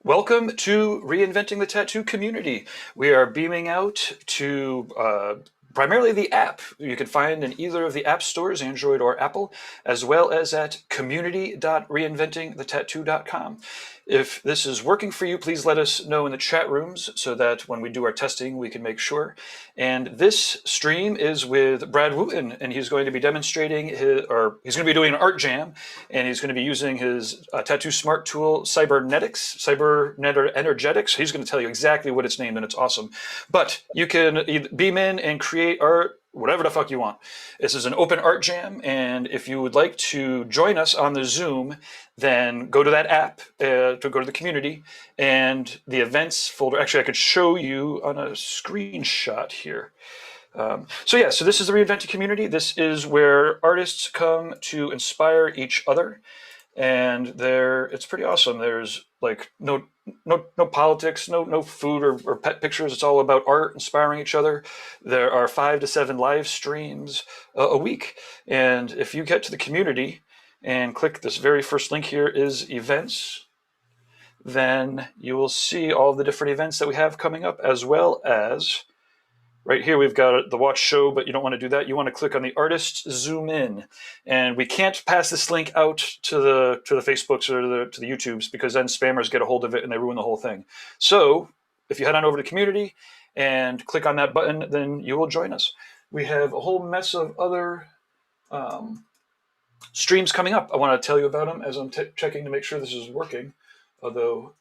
Welcome to Reinventing the Tattoo Community. We are beaming out to primarily the app. You can find in either of the app stores, Android or Apple, as well as at community.reinventingthetattoo.com. If this is working for you, please let us know in the chat rooms so that when we do our testing, we can make sure. And this stream is with Brad Wooten, and he's going to be demonstrating he's going to be doing an art jam, and he's going to be using his Tattoo Smart tool, Cybernetics. He's going to tell you exactly what it's named, and it's awesome. But you can beam in and create art, whatever the fuck you want. This is an open art jam, and if you would like to join us on the Zoom, then go to that app, to go to the community, and the events folder. Actually, I could show you on a screenshot here. So this is the Reinvented Community. This is where artists come to inspire each other, and it's pretty awesome. There's like no politics, no food or pet pictures. It's all about art, inspiring each other. There are 5 to 7 live streams a week, and if you get to the community and click this very first link here is events, then you will see all the different events that we have coming up, as well as right here, we've got the watch show, but you don't want to do that. You want to click on the artist zoom in, and we can't pass this link out to the Facebooks or to the YouTubes, because then spammers get a hold of it and they ruin the whole thing. So if you head on over to the community and click on that button, then you will join us. We have a whole mess of other streams coming up. I want to tell you about them as I'm checking to make sure this is working, although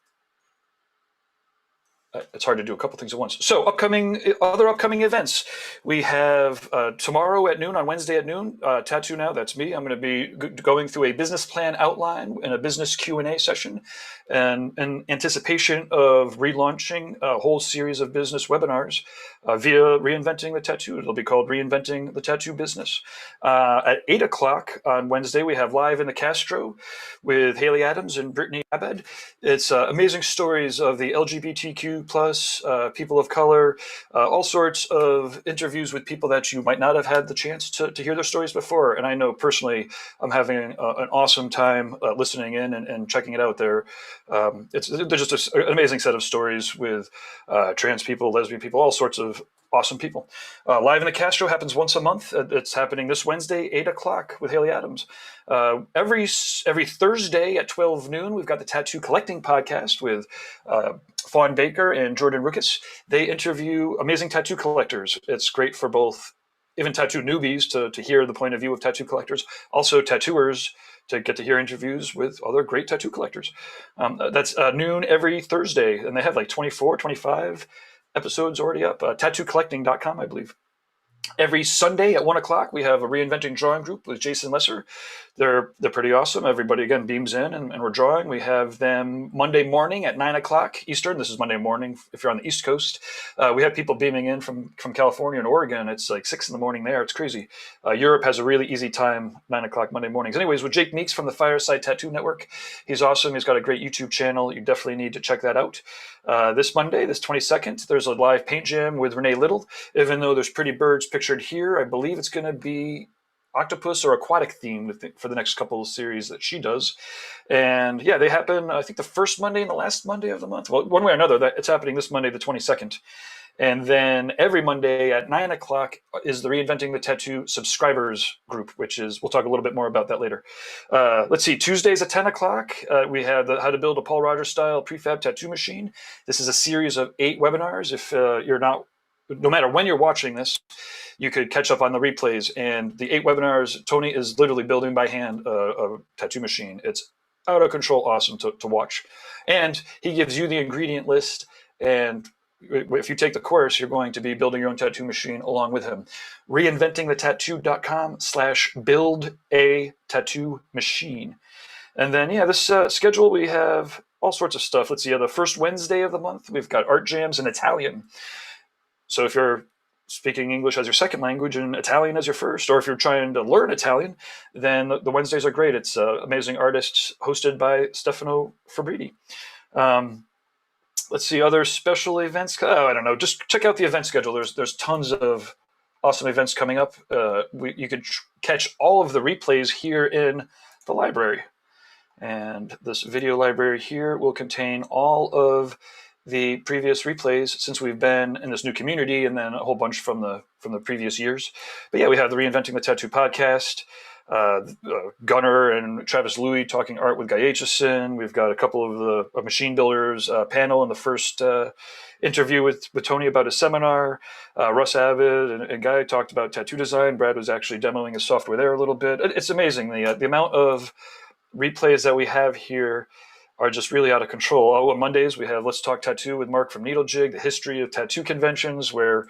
it's hard to do a couple things at once. So other upcoming events. We have tomorrow at noon, on Wednesday at noon, Tattoo Now, that's me. I'm going to be going through a business plan outline and a business Q&A session, and in anticipation of relaunching a whole series of business webinars via Reinventing the Tattoo. It'll be called Reinventing the Tattoo Business. At 8 o'clock on Wednesday, we have Live in the Castro with Haley Adams and Brittany Abed. It's amazing stories of the LGBTQ plus, people of color, all sorts of interviews with people that you might not have had the chance to hear their stories before. And I know personally I'm having an awesome time listening in and checking it out there. They're just an amazing set of stories with trans people, lesbian people, all sorts of awesome people. Live in the Castro happens once a month. It's happening this Wednesday, 8 o'clock with Haley Adams. Every Thursday at 12 noon, we've got the Tattoo Collecting Podcast with Fawn Baker and Jordan Ruckus. They interview amazing tattoo collectors. It's great for both even tattoo newbies to hear the point of view of tattoo collectors, also tattooers to get to hear interviews with other great tattoo collectors. That's noon every Thursday, and they have like 24, 25 episodes already up. Tattoocollecting.com, I believe. Every Sunday at 1 o'clock, we have a Reinventing Drawing Group with Jason Lesser. They're pretty awesome. Everybody, again, beams in, and we're drawing. We have them Monday morning at 9 o'clock Eastern. This is Monday morning if you're on the East Coast. We have people beaming in from California and Oregon. It's like 6 in the morning there. It's crazy. Europe has a really easy time, 9 o'clock Monday mornings. Anyways, with Jake Meeks from the Fireside Tattoo Network. He's awesome. He's got a great YouTube channel. You definitely need to check that out. This Monday, this 22nd, there's a live paint jam with Renee Little. Even though there's pretty birds pictured here, I believe it's going to be octopus or aquatic themed for the next couple of series that she does. And yeah, they happen, I think, the first Monday and the last Monday of the month. Well, one way or another, it's happening this Monday, the 22nd. And then every Monday at 9 o'clock is the Reinventing the Tattoo subscribers group, which is, we'll talk a little bit more about that later. Let's see, Tuesdays at 10 o'clock, we have the How to Build a Paul Rogers Style Prefab Tattoo Machine. This is a series of 8 webinars. If you're not, no matter when you're watching this, you could catch up on the replays. And the 8 webinars, Tony is literally building by hand a tattoo machine. It's out of control awesome to watch. And he gives you the ingredient list, and if you take the course, you're going to be building your own tattoo machine along with him. Reinventingthetattoo.com/build a tattoo machine. And then, yeah, this schedule, we have all sorts of stuff. Let's see, the first Wednesday of the month, we've got art jams in Italian. So if you're speaking English as your second language and Italian as your first, or if you're trying to learn Italian, then the Wednesdays are great. It's amazing artists hosted by Stefano Fabriti. Let's see, other special events. I don't know. Just check out the event schedule. There's tons of awesome events coming up. You could catch all of the replays here in the library. And this video library here will contain all of the previous replays since we've been in this new community, and then a whole bunch from the previous years. But yeah, we have the Reinventing the Tattoo podcast, Gunnar and Travis Louis talking art with Guy Aitchison. We've got a couple of the machine builders panel in the first interview with Tony about his seminar. Russ Abbott and Guy talked about tattoo design. Brad was actually demoing his software there a little bit. It's amazing the amount of replays that we have here are just really out of control. Oh, on Mondays we have Let's Talk Tattoo with Mark from Needle Jig, the history of tattoo conventions, where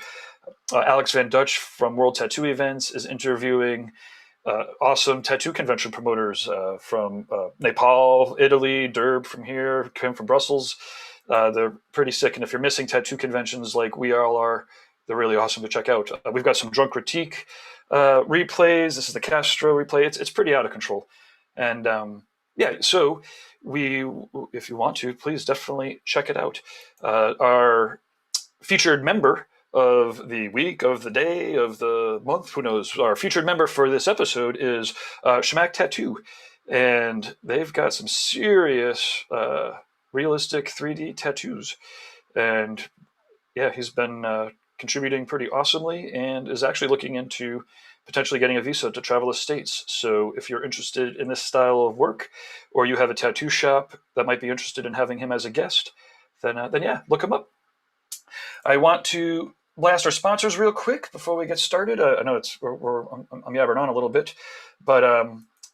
Alex Van Dutch from World Tattoo Events is interviewing awesome tattoo convention promoters from Nepal, Italy, Derb from here, Kim from Brussels. They're pretty sick, and if you're missing tattoo conventions like we all are, they're really awesome to check out. We've got some Drunk Critique replays. This is the Castro replay. It's pretty out of control. And yeah, so if you want to, please definitely check it out. Our featured member of the week, of the day, of the month, who knows, our featured member for this episode is Schmack Tattoo. And they've got some serious realistic 3D tattoos. And yeah, he's been contributing pretty awesomely and is actually looking into potentially getting a visa to travel the States. So if you're interested in this style of work, or you have a tattoo shop that might be interested in having him as a guest, then yeah, look him up. I want to blast our sponsors real quick before we get started. I know I'm yabbering on a little bit, but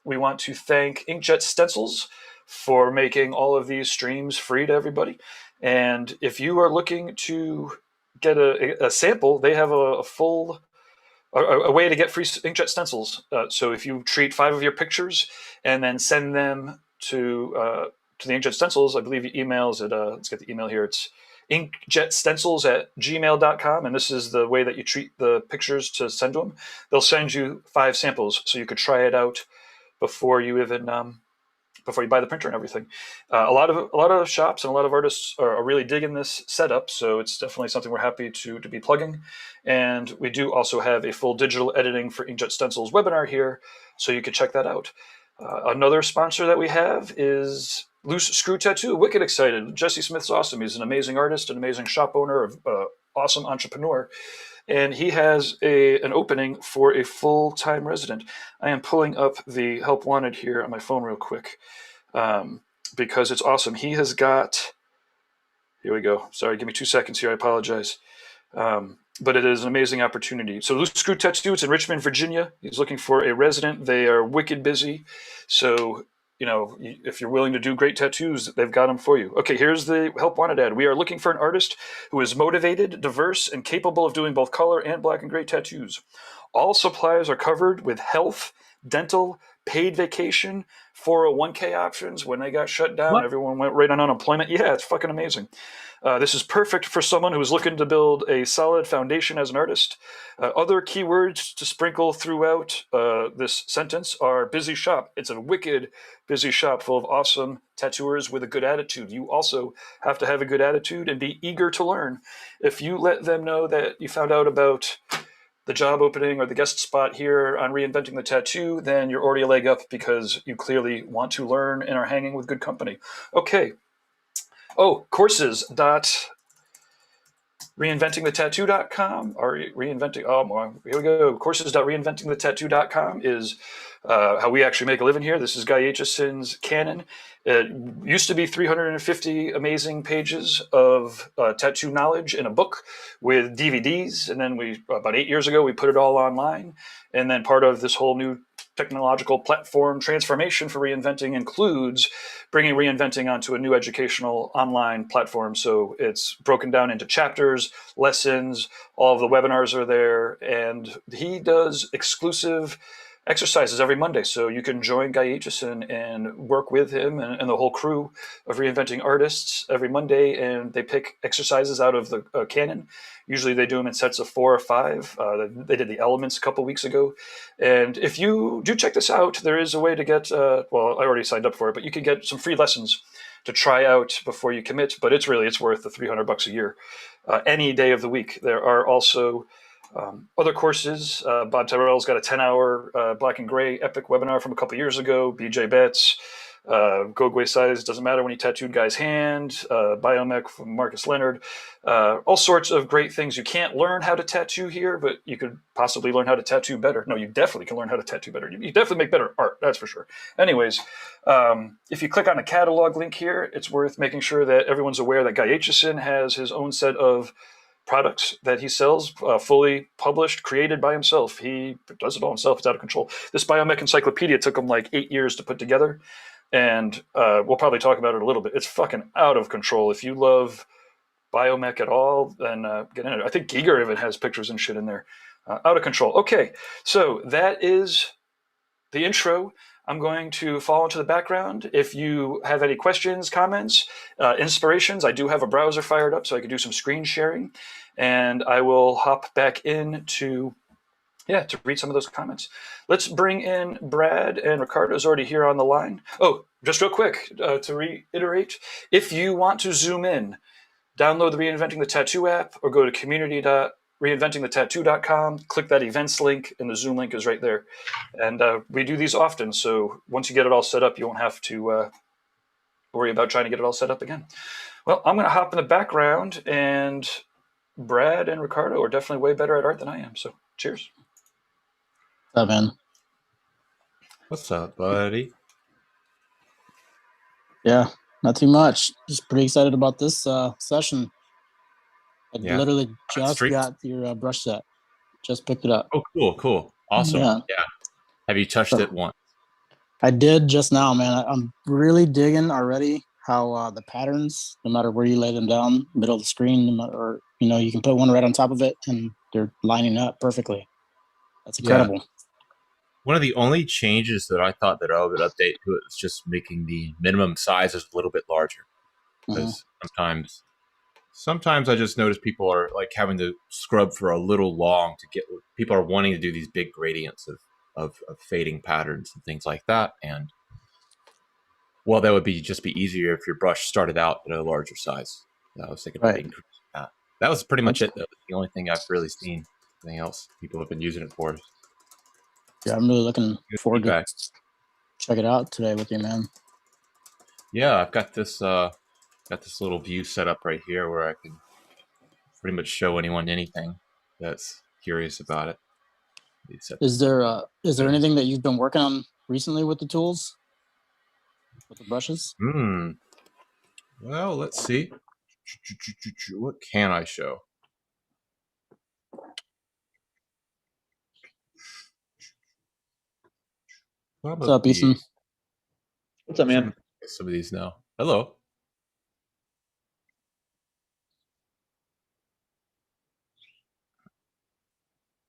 we want to thank Inkjet Stencils for making all of these streams free to everybody. And if you are looking to get a sample, they have a way to get free inkjet stencils. So if you treat 5 of your pictures and then send them to the inkjet stencils, I believe your emails at let's get the email here. It's inkjetstencils@gmail.com, and this is the way that you treat the pictures to send to them. They'll send you 5 samples, so you could try it out before you even before you buy the printer and everything. A lot of shops and a lot of artists are really digging this setup, so it's definitely something we're happy to be plugging. And we do also have a full digital editing for Inkjet Stencils webinar here, so you can check that out. Another sponsor that we have is Loose Screw Tattoo. Wicked excited. Jesse Smith's awesome. He's an amazing artist, an amazing shop owner, awesome entrepreneur. And he has an opening for a full-time resident. I am pulling up the help wanted here on my phone real quick because it's awesome. He has got, here we go. Sorry, give me 2 seconds here. I apologize. But it is an amazing opportunity. So Loose Screw Tattoo, it's in Richmond, Virginia. He's looking for a resident. They are wicked busy. So, you know, if you're willing to do great tattoos, they've got them for you. Okay, here's the help wanted ad. We are looking for an artist who is motivated, diverse, and capable of doing both color and black and gray tattoos. All supplies are covered with health, dental, paid vacation, 401k options. When they got shut down, everyone went right on unemployment. Yeah, it's fucking amazing. This is perfect for someone who is looking to build a solid foundation as an artist. Other keywords to sprinkle throughout this sentence are busy shop. It's a wicked busy shop full of awesome tattooers with a good attitude. You also have to have a good attitude and be eager to learn. If you let them know that you found out about the job opening or the guest spot here on Reinventing the Tattoo, then you're already a leg up because you clearly want to learn and are hanging with good company. Okay. Oh, courses.reinventingthetattoo.com or reinventing. Oh, well, here we go. Courses.reinventingthetattoo.com is how we actually make a living here. This is Guy Aitchison's Canon. It used to be 350 amazing pages of tattoo knowledge in a book with DVDs. And then about 8 years ago, we put it all online. And then part of this whole new technological platform transformation for Reinventing includes bringing Reinventing onto a new educational online platform. So it's broken down into chapters, lessons, all of the webinars are there, and he does exclusive exercises every Monday. So you can join Guy Aitchison and work with him and the whole crew of Reinventing artists every Monday, and they pick exercises out of the canon. Usually they do them in sets of 4 or 5. They did the elements a couple weeks ago. And if you do check this out, there is a way to get, well, I already signed up for it, but you can get some free lessons to try out before you commit. But it's worth the $300 a year, any day of the week. There are also other courses. Bob Tyrrell's got a 10-hour black and gray epic webinar from a couple years ago. BJ Betts, Gogwe size, doesn't matter when he tattooed Guy's hand, Biomech from Marcus Leonard, all sorts of great things. You can't learn how to tattoo here, but you could possibly learn how to tattoo better. No, you definitely can learn how to tattoo better. You definitely make better art, that's for sure. Anyways, if you click on the catalog link here, it's worth making sure that everyone's aware that Guy Aitchison has his own set of products that he sells, fully published, created by himself. He does it all himself. It's out of control. This Biomech encyclopedia took him like 8 years to put together, and we'll probably talk about it a little bit. It's fucking out of control. If you love Biomech at all, then get in it. I think Giger even has pictures and shit in there. Out of control. Okay, so that is the intro. I'm going to fall into the background. If you have any questions, comments, inspirations, I do have a browser fired up so I can do some screen sharing, and I will hop back in to read some of those comments. Let's bring in Brad, and Ricardo's already here on the line. Oh, just real quick to reiterate, if you want to zoom in, download the Reinventing the Tattoo app or go to community.reinventingthetattoo.com, click that events link, and the Zoom link is right there. And we do these often, so once you get it all set up, you won't have to worry about trying to get it all set up again. Well, I'm going to hop in the background, and Brad and Ricardo are definitely way better at art than I am, so cheers. What's up, man? What's up, buddy? Yeah, not too much. Just pretty excited about this session. I literally just got your brush set. Just picked it up. Oh, cool. Awesome. Yeah. Have you touched it once? I did just now, man. I'm really digging already how the patterns, no matter where you lay them down, middle of the screen, or you can put one right on top of it, and they're lining up perfectly. That's incredible. Yeah. One of the only changes that I thought that I would update to it was just making the minimum sizes a little bit larger. Because sometimes I just notice people are like having to scrub for a little long to get. People are wanting to do these big gradients of fading patterns and things like that. And well, that would just be easier if your brush started out at a larger size. I was thinking about increasing that. That was pretty much it. That was the only thing I've really seen. Anything else people have been using it for. Yeah, I'm really looking forward to check it out today with you, man. Yeah, I've got this little view set up right here where I can pretty much show anyone anything that's curious about it. Is there anything that you've been working on recently with the tools, with the brushes? Well, let's see. What can I show? What's up, Ethan? What's up, man? Some of these now. Hello.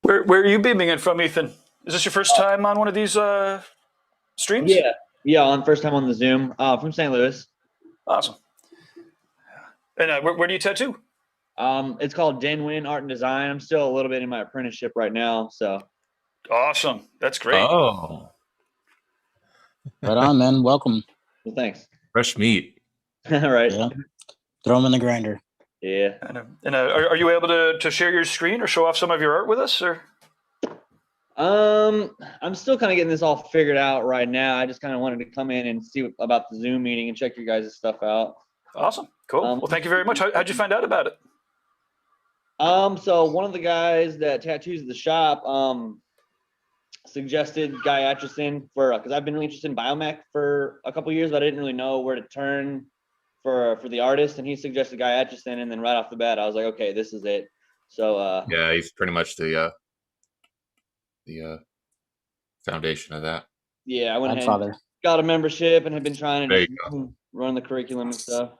Where are you beaming in from, Ethan? Is this your first time on one of these streams? Yeah, on first time on the Zoom. From St. Louis. Awesome. And where do you tattoo? It's called Denwin Art and Design. I'm still a little bit in my apprenticeship right now, so. Awesome. That's great. Oh. Right on, man. Welcome. Well, thanks. Fresh meat. All right. Yeah. Throw them in the grinder. Yeah. And are you able to share your screen or show off some of your art with us, or? I'm still kind of getting this all figured out right now. I just kind of wanted to come in and see about the Zoom meeting and check your guys' stuff out. Awesome. Cool. Well, thank you very much. How'd you find out about it? So one of the guys that tattoos at the shop, suggested Guy Aitchison because I've been really interested in Biomech for a couple of years, but I didn't really know where to turn for the artist, and he suggested Guy Aitchison, and then right off the bat, I was like, okay, this is it. So yeah, he's pretty much the foundation of that. Yeah, I went ahead, got a membership, and have been trying to run the curriculum and stuff.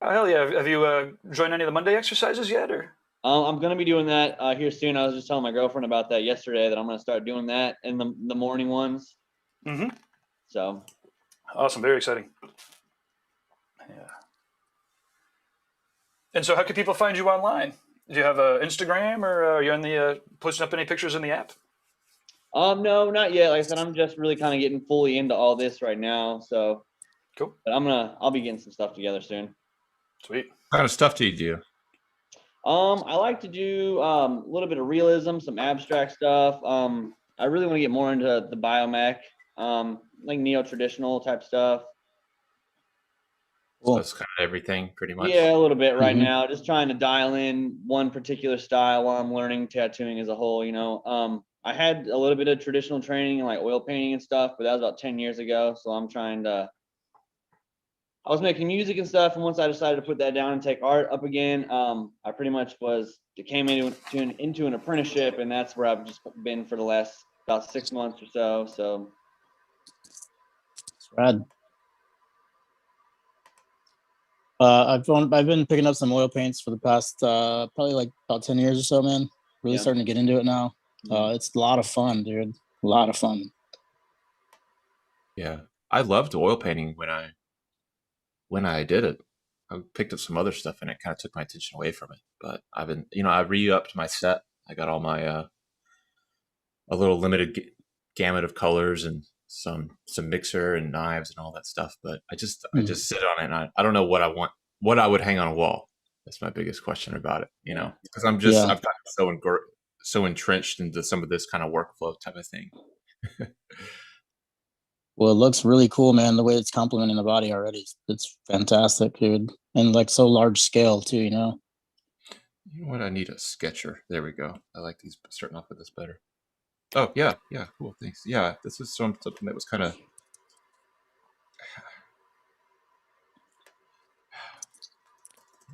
Oh, hell yeah! Have you joined any of the Monday exercises yet, or? I'm gonna be doing that here soon. I was just telling my girlfriend about that yesterday, that I'm gonna start doing that in the morning ones. Mm-hmm. So awesome, very exciting. Yeah. And so, how can people find you online? Do you have an Instagram, or are you on the posting up any pictures in the app? No, not yet. Like I said, I'm just really kind of getting fully into all this right now. So cool. But I'll be getting some stuff together soon. Sweet. What kind of stuff do you do? I like to do a little bit of realism, some abstract stuff. I really want to get more into the Biomech, like neo-traditional type stuff. So Cool. that's kind of everything pretty much. Yeah, a little bit right Mhm. now. Just trying to dial in one particular style while I'm learning tattooing as a whole. I had a little bit of traditional training like oil painting and stuff, but that was about 10 years ago. So I'm trying to. I was making music and stuff, and once I decided to put that down and take art up again, I pretty much came into an apprenticeship, and that's where I've just been for the last about 6 months or so. So Rad. I've been picking up some oil paints for the past probably like about 10 years or so, man. Really Yeah. starting to get into it now. It's a lot of fun, dude. A lot of fun. Yeah, I loved oil painting when I did it. I picked up some other stuff and it kind of took my attention away from it. But I've been, I re-upped my set. I got all my a little limited gamut of colors and some mixer and knives and all that stuff. But I just sit on it and I don't know what I want, what I would hang on a wall. That's my biggest question about it, because I've gotten so entrenched into some of this kind of workflow type of thing. Well, it looks really cool, man. The way it's complementing the body already, it's fantastic, dude. And like so large scale too, You know what? I need a sketcher. There we go. I like these starting off with this better. Oh yeah, cool. Thanks. Yeah, this is something that was kind of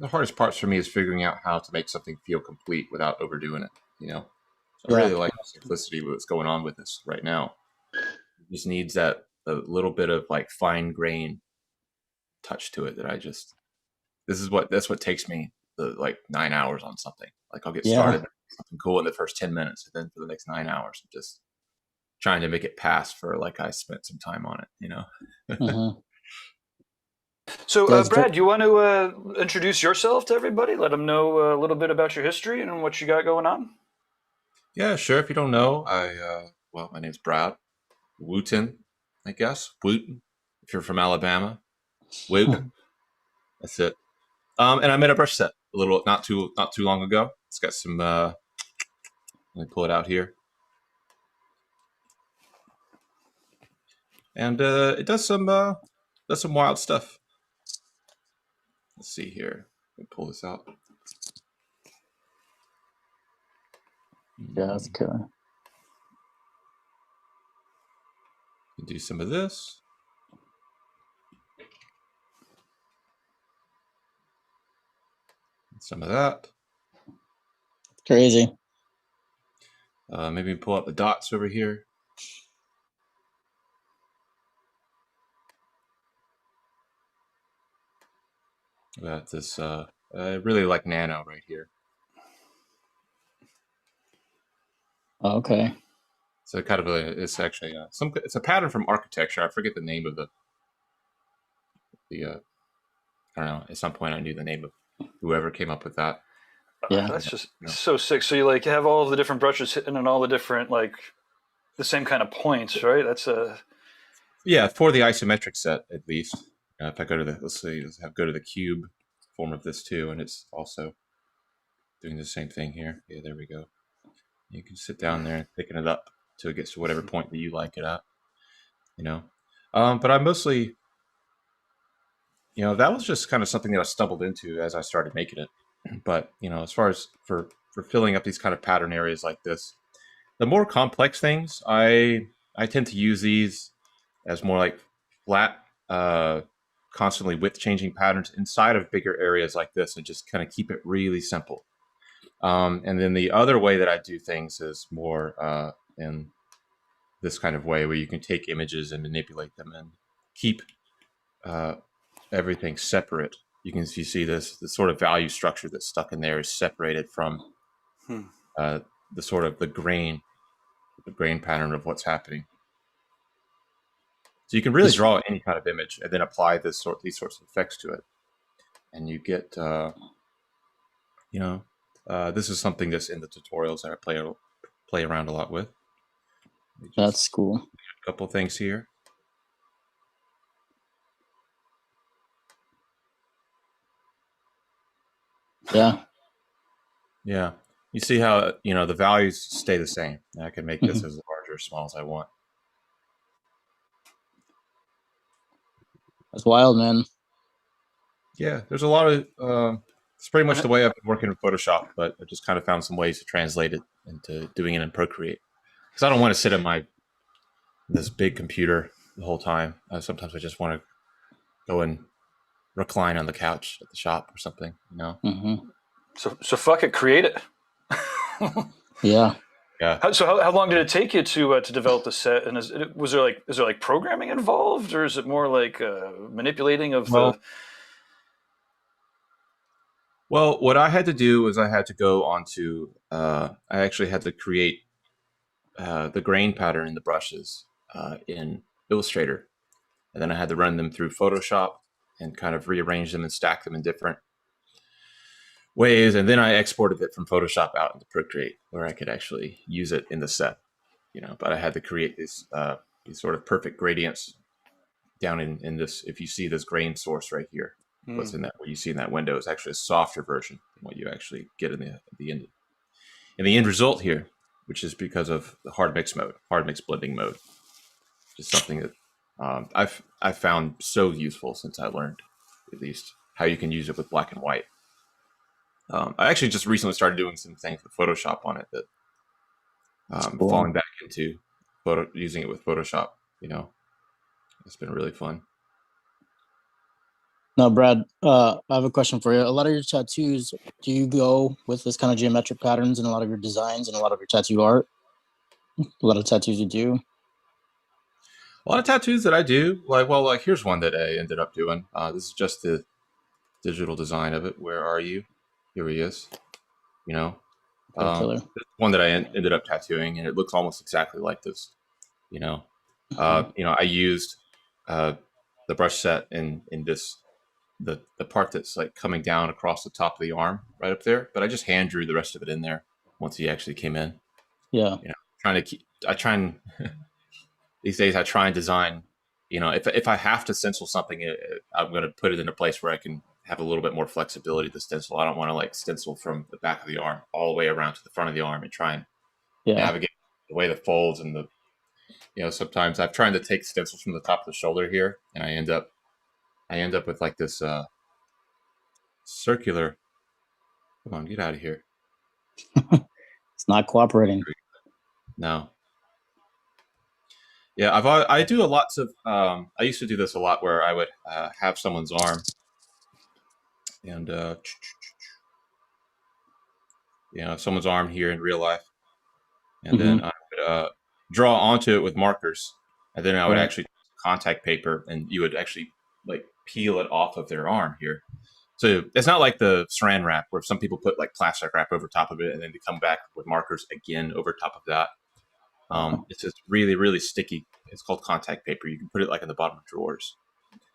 the hardest parts for me is figuring out how to make something feel complete without overdoing it. So I Yeah. really like the simplicity of what's going on with this right now. It just needs that a little bit of like fine grain touch to it that's what takes me the like 9 hours on something. Like I'll get started with something cool in the first 10 minutes, and then for the next 9 hours, I'm just trying to make it pass for like I spent some time on it. Mhm. So, Yeah, it's Brad, do you want to introduce yourself to everybody? Let them know a little bit about your history and what you got going on. Yeah, sure. If you don't know, my name's Brad Wooten, I guess. Wooten. If you're from Alabama, Wooten. That's it. And I made a brush set a little not too long ago. It's got some. Let me pull it out here, and it does some wild stuff. Let's see here. Let me pull this out. Yeah, that's cool. Do some of this. Some of that. Crazy. Maybe pull out the dots over here. Got this. I really like nano right here. Okay. So kind of it's actually it's a pattern from architecture. I forget the name of the I don't know. At some point, I knew the name of whoever came up with that. Yeah. That's just so sick. So you like have all of the different brushes hitting on all the different like the same kind of points, right? That's a Yeah, for the isometric set at least. If I go to go to the cube form of this too, and it's also doing the same thing here. Yeah, there we go. You can sit down there and picking it up till it gets to whatever point that you like it at. But I mostly, that was just kind of something that I stumbled into as I started making it. But as far as for filling up these kind of pattern areas like this, the more complex things, I tend to use these as more like flat, constantly width changing patterns inside of bigger areas like this, and just kind of keep it really simple. And then the other way that I do things is more in this kind of way, where you can take images and manipulate them and keep everything separate. You see this the sort of value structure that's stuck in there is separated from the sort of the grain pattern of what's happening. So you can really draw any kind of image and then apply these sorts of effects to it, and you get this is something that's in the tutorials that I play around a lot with. That's cool. A couple things here. Yeah. Yeah. You see how the values stay the same. I can make this as large or small as I want. That's wild, man. Yeah, there's a lot of. It's pretty much the way I've been working in Photoshop, but I just kind of found some ways to translate it into doing it in Procreate. Because I don't want to sit at this big computer the whole time. Sometimes I just want to go and recline on the couch at the shop or something. Mm-hmm. So fuck it, create it. Yeah. Yeah. How long did it take you to develop the set? And is there like programming involved, or is it more like manipulating of the? Well, what I had to do was I had to go onto. I actually had to create the grain pattern in the brushes in Illustrator, and then I had to run them through Photoshop and kind of rearrange them and stack them in different ways, and then I exported it from Photoshop out into Procreate, where I could actually use it in the set. But I had to create these sort of perfect gradients down in this. If you see this grain source right here, what's in that? What you see in that window is actually a softer version than what you actually get in the end. In the end result here, which is because of the hard mix blending mode, which is something that I've found so useful since I learned, at least, how you can use it with black and white. I actually just recently started doing some things with Photoshop on it that Cool. falling back into using it with Photoshop. It's been really fun. Now, Brad, I have a question for you. A lot of your tattoos, do you go with this kind of geometric patterns in a lot of your designs and a lot of your tattoo art? A lot of tattoos you do? A lot of tattoos that I do, like here's one that I ended up doing. This is just the digital design of it. Where are you? Here he is. Killer. This one that I ended up tattooing, and it looks almost exactly like this. I used the brush set in this the part that's like coming down across the top of the arm right up there, but I just hand drew the rest of it in there once he actually came in. Yeah. These days I try and design, if I have to stencil something, I'm going to put it in a place where I can have a little bit more flexibility to stencil. I don't want to like stencil from the back of the arm all the way around to the front of the arm and try and navigate the way the folds and sometimes I've tried to take stencils from the top of the shoulder here, and I end up with like this circular. Come on, get out of here. It's not cooperating. No. Yeah, I do a lots of. I used to do this a lot where I would have someone's arm, and someone's arm here in real life, and then I would draw onto it with markers, and then I would actually contact paper, and you would actually like peel it off of their arm here. So it's not like the saran wrap where some people put like plastic wrap over top of it and then they come back with markers again over top of that. It's just really, really sticky. It's called contact paper. You can put it like in the bottom of drawers.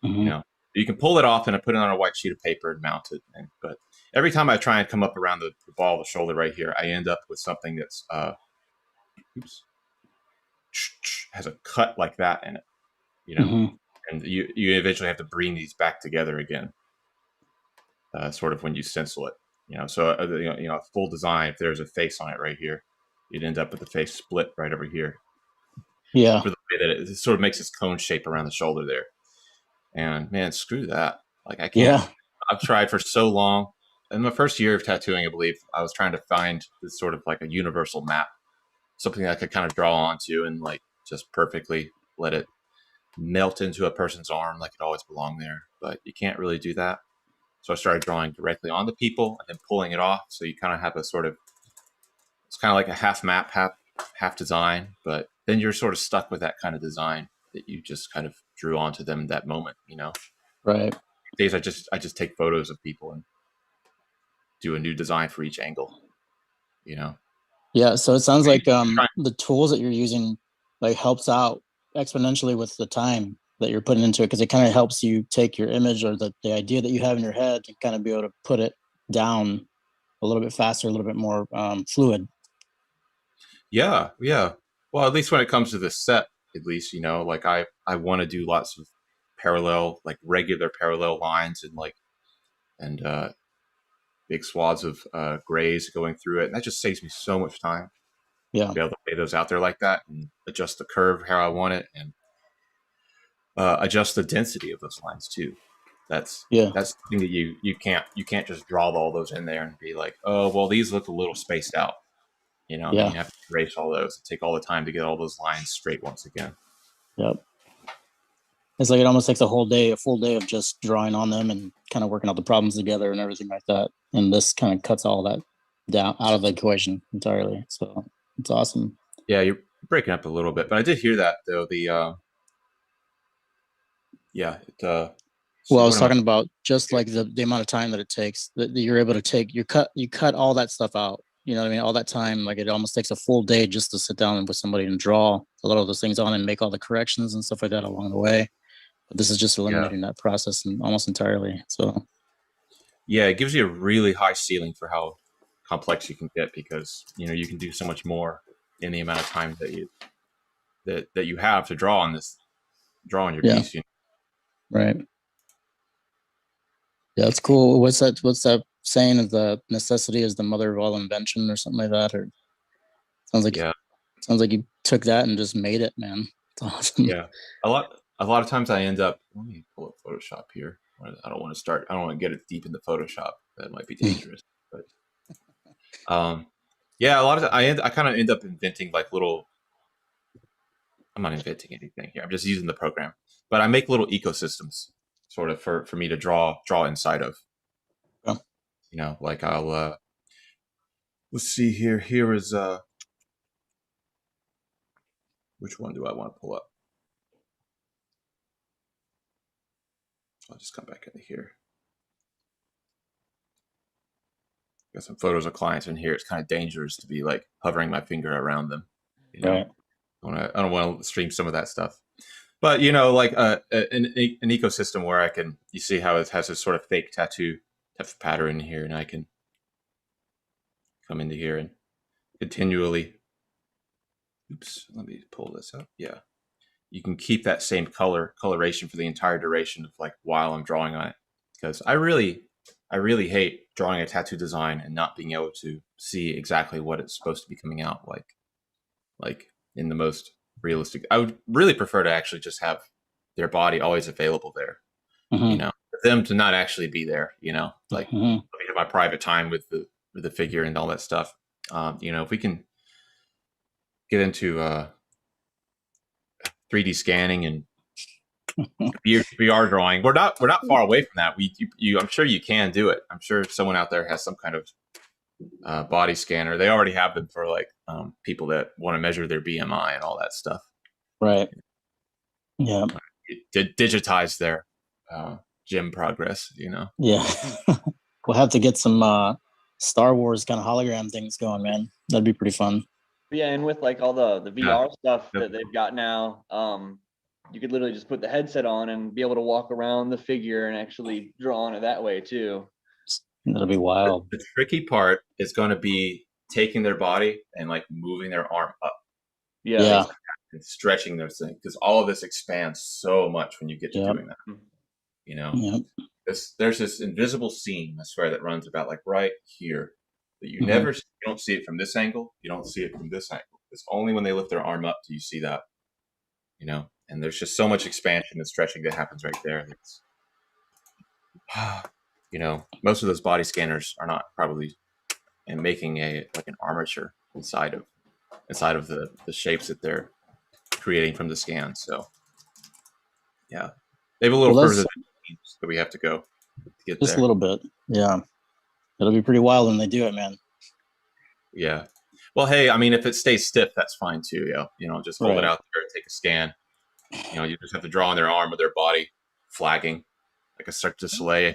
You can pull it off and put it on a white sheet of paper and mount it. But every time I try and come up around the ball of the shoulder right here, I end up with something that's has a cut like that in it. And you eventually have to bring these back together again. Sort of when you stencil it, So a full design. If there's a face on it right here, you'd end up with the face split right over here. Yeah. For the way that it sort of makes this cone shape around the shoulder there. And man, screw that. Like I can't. Yeah. I've tried for so long. In my first year of tattooing, I believe I was trying to find this sort of like a universal map, something that I could kind of draw onto and like just perfectly let it melt into a person's arm like it always belonged there. But you can't really do that. So I started drawing directly onto people and then pulling it off. So you kind of have a sort of, it's kind of like a half map, half design, but then you're sort of stuck with that kind of design that you just kind of drew onto them in that moment, Right. Days I just take photos of people and do a new design for each angle, Yeah. So it sounds like the tools that you're using like helps out exponentially with the time that you're putting into it, because it kind of helps you take your image or the idea that you have in your head and kind of be able to put it down a little bit faster, a little bit more fluid. Yeah. Well, at least when it comes to this set, at least, like I want to do lots of parallel, like regular parallel lines and big swaths of grays going through it. And that just saves me so much time. Yeah. To be able to lay those out there like that and adjust the curve how I want it and adjust the density of those lines too. That's Yeah. that's something that you can't just draw all those in there and be like, oh well, these look a little spaced out. You know, then Yeah. you have to erase all those and take all the time to get all those lines straight once again. Yep. It's like it almost takes a full day of just drawing on them and kind of working out the problems together and everything like that. And this kind of cuts all that down out of the equation entirely. So it's awesome. Yeah, you're breaking up a little bit, but I did hear that though. Well, I what was am I? talking about just like the amount of time that it takes that you're able to take. You cut all that stuff out. You know what I mean? All that time, like it almost takes a full day just to sit down with somebody and draw a lot of those things on and make all the corrections and stuff like that along the way. But this is just eliminating that process and almost entirely. So Yeah, it gives you a really high ceiling for how complex you can get because you can do so much more in the amount of time that you have to draw on your yeah, piece. right. Yeah, that's cool. What's that saying? Is the necessity is the mother of all invention or something like that? Or sounds like Yeah, sounds like you took that and just made it, man. It's awesome. yeah. A lot of times I end up. Let me pull up Photoshop here. I don't want to start. I don't want to get it deep into Photoshop. That might be dangerous. But yeah, a lot of I kind of end up inventing like little. I'm not inventing anything here. I'm just using the program, but I make little ecosystems sort of for me to draw inside of. Yeah. Like I'll let's see here. Here is which one do I want to pull up? I'll just come back into here. Got some photos of clients in here. It's kind of dangerous to be like hovering my finger around them. Right. I don't want to stream some of that stuff. But like an ecosystem where you see how it has this sort of fake tattoo pattern in here, and I can come into here and continually. Oops, let me pull this up. Yeah, you can keep that same coloration for the entire duration of like while I'm drawing on it, because I really hate drawing a tattoo design and not being able to see exactly what it's supposed to be coming out like in the most realistic. I would really prefer to actually just have their body always available there, Mm-hmm. for them to not actually be there, like Mm-hmm. my private time with the figure and all that stuff. If we can get into 3D scanning and VR drawing, we're not far away from that. I'm sure you can do it. I'm sure someone out there has some kind of body scanner. They already have them for like people that want to measure their BMI and all that stuff. Right. Yeah. Digitize their gym progress. Yeah. We'll have to get some Star Wars kind of hologram things going, man. That'd be pretty fun. Yeah, and with like all the VR stuff Yep. that they've got now, you could literally just put the headset on and be able to walk around the figure and actually draw on it that way too. That'll be wild. The tricky part is going to be taking their body and like moving their arm up. Yeah. And stretching those things, because all of this expands so much when you get to doing that. Yep. There's this invisible seam, I swear, that runs about like right here that you you don't see it from this angle, you don't see it from this angle. It's only when they lift their arm up do you see that. And there's just so much expansion and stretching that happens right there. That's, most of those body scanners are not probably making an armature inside of the shapes that they're creating from the scan. So yeah, they have a little further that we have to go to get just there. a little bit. Yeah, it'll be pretty wild when they do it, man. Yeah. Well, hey, I mean, if it stays stiff, that's fine too. Just hold it out there and take a scan. You just have to draw on their arm or their body flagging, like a Cirque du Soleil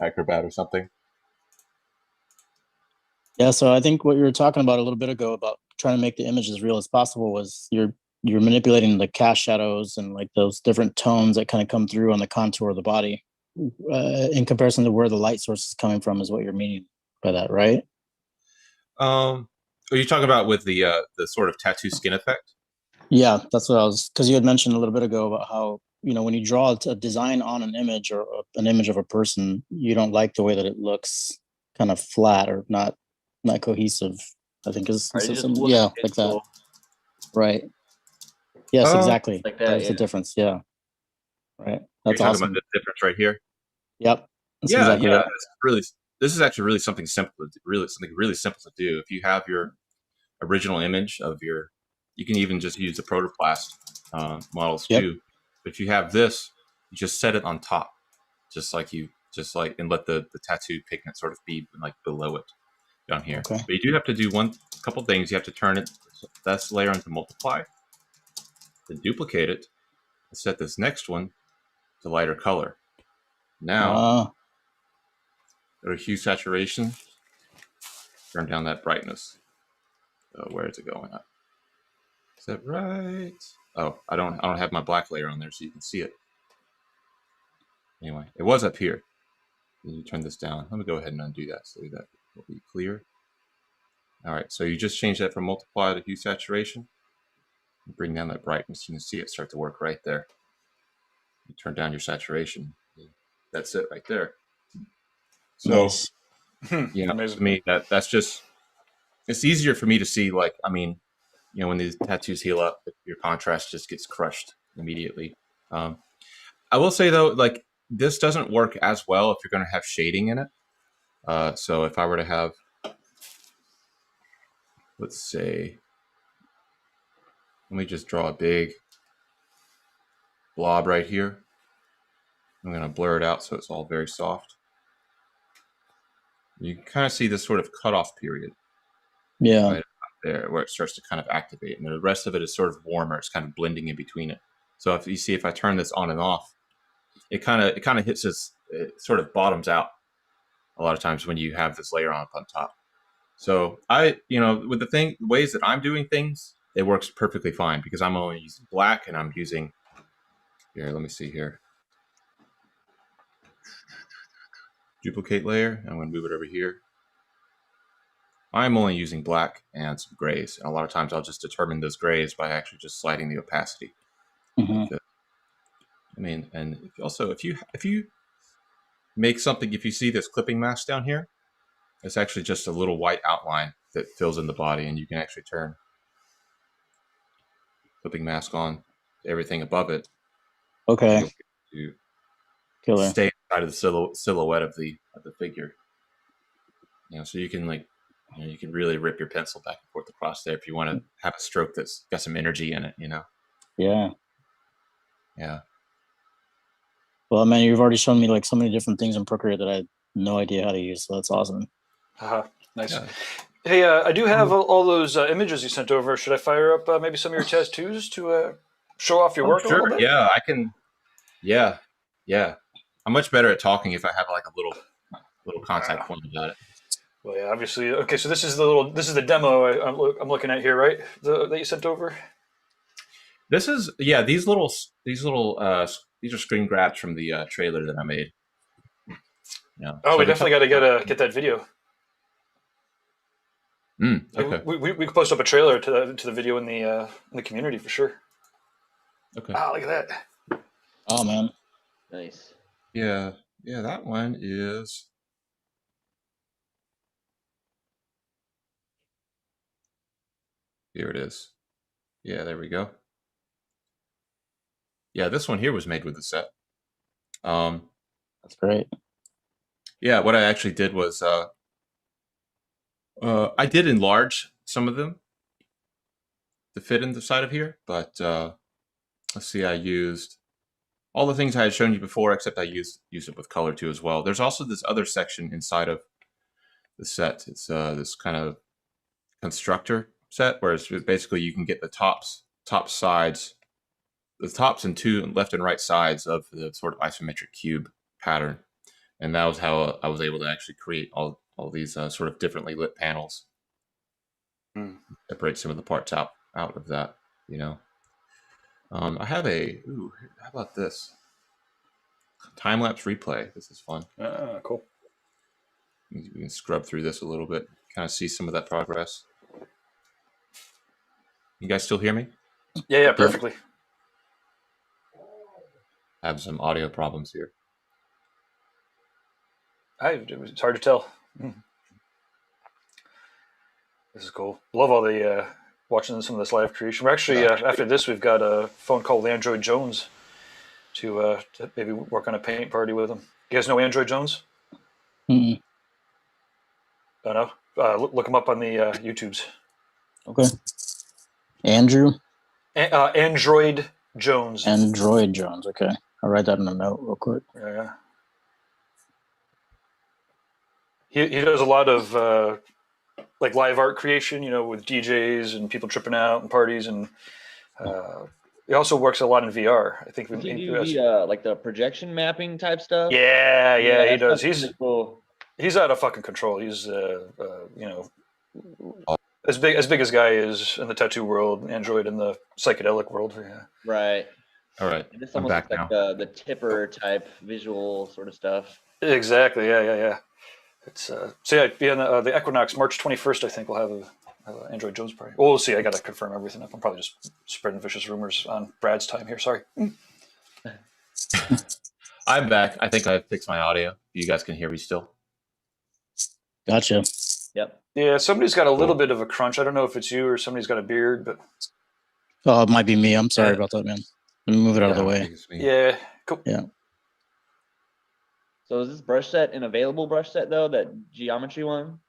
acrobat or something. Yeah, so I think what you were talking about a little bit ago about trying to make the image as real as possible was you're manipulating the cast shadows and like those different tones that kind of come through on the contour of the body in comparison to where the light source is coming from is what you're meaning by that, right? Are you talking about with the sort of tattoo skin effect? Yeah, that's what I was, because you had mentioned a little bit ago about how, when you draw a design on an image or an image of a person, you don't like the way that it looks kind of flat or not cohesive, I think is like that. Cool. Right. Yes, exactly. Like that, That's the difference. Yeah. Right. You're That's talking awesome. about the difference right here. Yep. That's Yeah, exactly yeah. it. It's really, this is actually really something simple. Really something really simple to do. If you have your original image of your, you can even just use the protoplast models Yep. too. But if you have this, you just set it on top, and let the tattoo pigment sort of be like below it down here. Okay. But you do have to do couple things. You have to turn it, this layer onto multiply, then duplicate it, and set this next one to lighter color. Now, go to hue saturation, turn down that brightness. Where is it going up? Is that right? Oh, I don't have my black layer on there so you can see it. Anyway, it was up here. Then you turn this down. Let me go ahead and undo that so that will be clear. All right, so you just change that from multiply to hue saturation. Bring down that brightness. You can see it start to work right there. You turn down your saturation. That's it right there. So, Nice. you know, Amazing. to me, that's just, it's easier for me to see, like, I mean, you know, when these tattoos heal up, your contrast just gets crushed immediately. I will say, though, like, this doesn't work as well if you're going to have shading in it. So if I were to have, let's say, let me just draw a big blob right here. I'm going to blur it out so it's all very soft. You can kind of see this sort of cutoff period. Yeah. Right there, where it starts to kind of activate, and the rest of it is sort of warmer. It's kind of blending in between it. So if you see, if I turn this on and off, it kind of hits this, it sort of bottoms out a lot of times when you have this layer on top. So with the ways that I'm doing things, it works perfectly fine because I'm only using black, and I'm using here. Let me see here. Duplicate layer. I'm going to move it over here. I'm only using black and some grays. And a lot of times I'll just determine those grays by actually just sliding the opacity. Like this. I mean, and if you make something, if you see this clipping mask down here, it's actually just a little white outline that fills in the body, and you can actually turn clipping mask on everything above it. Okay. To Killer. stay inside of the silhouette of the figure. You know, so you can you can really rip your pencil back and forth across there if you want to have a stroke that's got some energy in it. You know. Yeah. Yeah. Well, man, you've already shown me like so many different things in Procreate that I had no idea how to use. So that's awesome. Nice. Yeah. Hey, I do have all those images you sent over. Should I fire up maybe some of your tattoos to show off your work a little bit? Yeah, I can. Yeah, yeah. I'm much better at talking if I have like a little contact point about it. Well, yeah, obviously. Okay, so this is the demo I'm looking at here, right? That you sent over. This is these are screen grabs from the trailer that I made. Yeah. Oh, So we they definitely got to get that video. Okay. We could post up a trailer to the video in the community for sure. Okay. Ah, look at that. Oh man. Nice. Yeah. Yeah. That one is. Here it is. Yeah. There we go. Yeah. This one here was made with the set. That's great. Yeah. What I actually did was I did enlarge some of them to fit in the side of here, but let's see, I used all the things I had shown you before, except I used it with color too as well. There's also this other section inside of the set. It's this kind of constructor set, where it's basically you can get the top sides, the tops and two left and right sides of the sort of isometric cube pattern, and that was how I was able to actually create all these sort of differently lit panels. Separate some of the parts out of that, you know. I have how about this? Time-lapse replay. This is fun. Cool. We can scrub through this a little bit, kind of see some of that progress. You guys still hear me? Yeah, perfectly. I have some audio problems here. It's hard to tell. This is cool. Love all the watching some of this live creation. We're actually after this, we've got a phone call with Android Jones. to maybe work on a paint party with him. You guys know Android Jones? Mm-mm. I don't know. Look him up on the YouTubes. Okay. Andrew? Android Jones. Android Jones. Okay. I'll write that in a note real quick. Yeah. He does a lot of like live art creation, with DJs and people tripping out and parties, and he also works a lot in VR. I think Does he do the like the projection mapping type stuff? Yeah, he that does. stuff's really cool. He's out of fucking control. He's as big as guy is in the tattoo world, Android in the psychedelic world. Yeah. Right. All right. And this I'm almost back looks like the tipper type visual sort of stuff. Exactly. Yeah. It's so yeah, be on the Equinox, March 21st. I think we'll have a Android Jones party. Well, we'll see. I got to confirm everything up. I'm probably just spreading vicious rumors on Brad's time here. Sorry. I'm back. I think I fixed my audio. You guys can hear me still. Gotcha. Yep. Yeah, somebody's got a little Cool. bit of a crunch. I don't know if it's you or somebody's got a beard, but Oh, it might be me. I'm sorry Yeah. about that, man. Let me move it out of the I way. think it's me. yeah, cool. So is this brush set an available brush set though? That geometry one?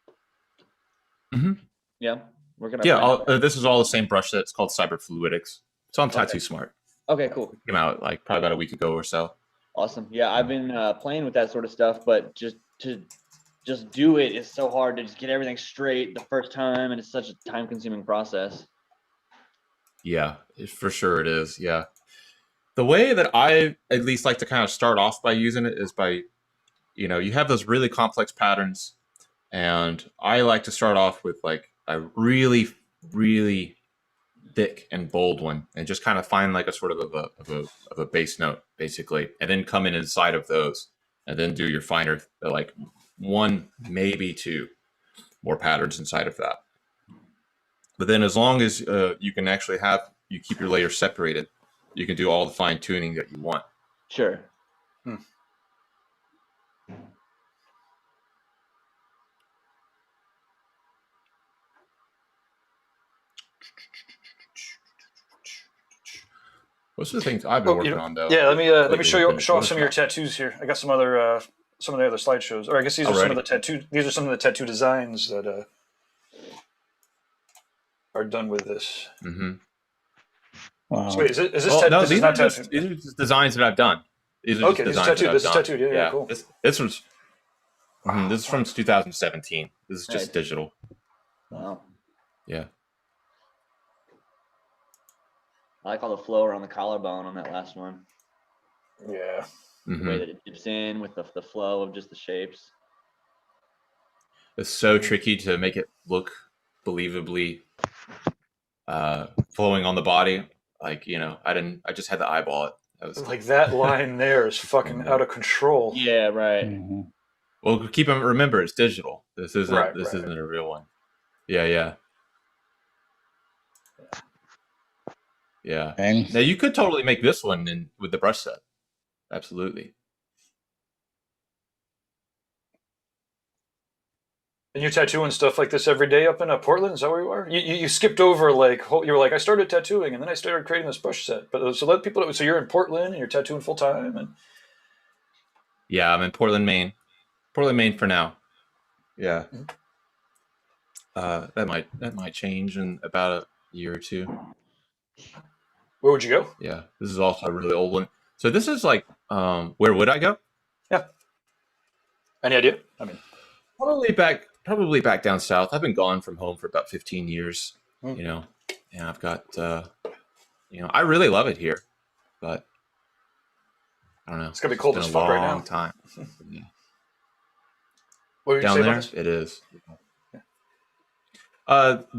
Mhm. Yeah. We're gonna. Yeah, find out. this is all the same brush set. It's called Cyberfluidics. It's on Okay. Tattoo Smart. Okay. Cool. Came out like probably about a week ago or so. Awesome. Yeah, I've been playing with that sort of stuff, but just to do it is so hard to just get everything straight the first time, and it's such a time-consuming process. Yeah, for sure it is. Yeah. The way that I at least like to kind of start off by using it is by, you have those really complex patterns, and I like to start off with like a really, really thick and bold one, and just kind of find like a sort of a base note basically, and then come in inside of those, and then do your finer like one maybe two more patterns inside of that. But then as long as you can actually you keep your layers separated, you can do all the fine tuning that you want. Sure. What's the things I've been working on though? Yeah, let me lately show has off been some of your Photoshop. tattoos here. I got some other some of the other slideshows, or I guess these are some of the tattoo. These are some of the tattoo designs that are done with this. Mm-hmm. Wow. So wait, is this Well, no, this these is are not just tattoo? these are just designs that I've done. These are Okay, just this is designs tattooed. that This is I've done. tattooed. Yeah, cool. This was this is from 2017. This is just Nice. digital. Wow. Yeah. I like all the flow around the collarbone on that last one. Yeah. The way Mhm. that it dips in with the flow of just the shapes. It's so tricky to make it look believably flowing on the body. Like, I just had to eyeball it. That was Like that line there is fucking out of control. Yeah, right. Mm-hmm. well, remember it's digital. This isn't Right, this right. isn't a real one. Yeah. Dang. Now you could totally make this one with the brush set. Absolutely. And you're tattooing stuff like this every day up in Portland? Is that where you are? You skipped over you were like, I started tattooing and then I started creating this brush set. But so let people know. So you're in Portland and you're tattooing full time and Yeah, I'm in Portland, Maine. Portland, Maine for now. Yeah. That might change in about a year or two. where would you go? Yeah, this is also a really old one. So this is like, where would I go? Yeah. Any idea? I mean, Probably back down south. I've been gone from home for about 15 years. Mm. And I've got, I really love it here, but I don't know. It's gonna be cold been as a fuck right long now. time. Yeah. What were you Down saying there, about this?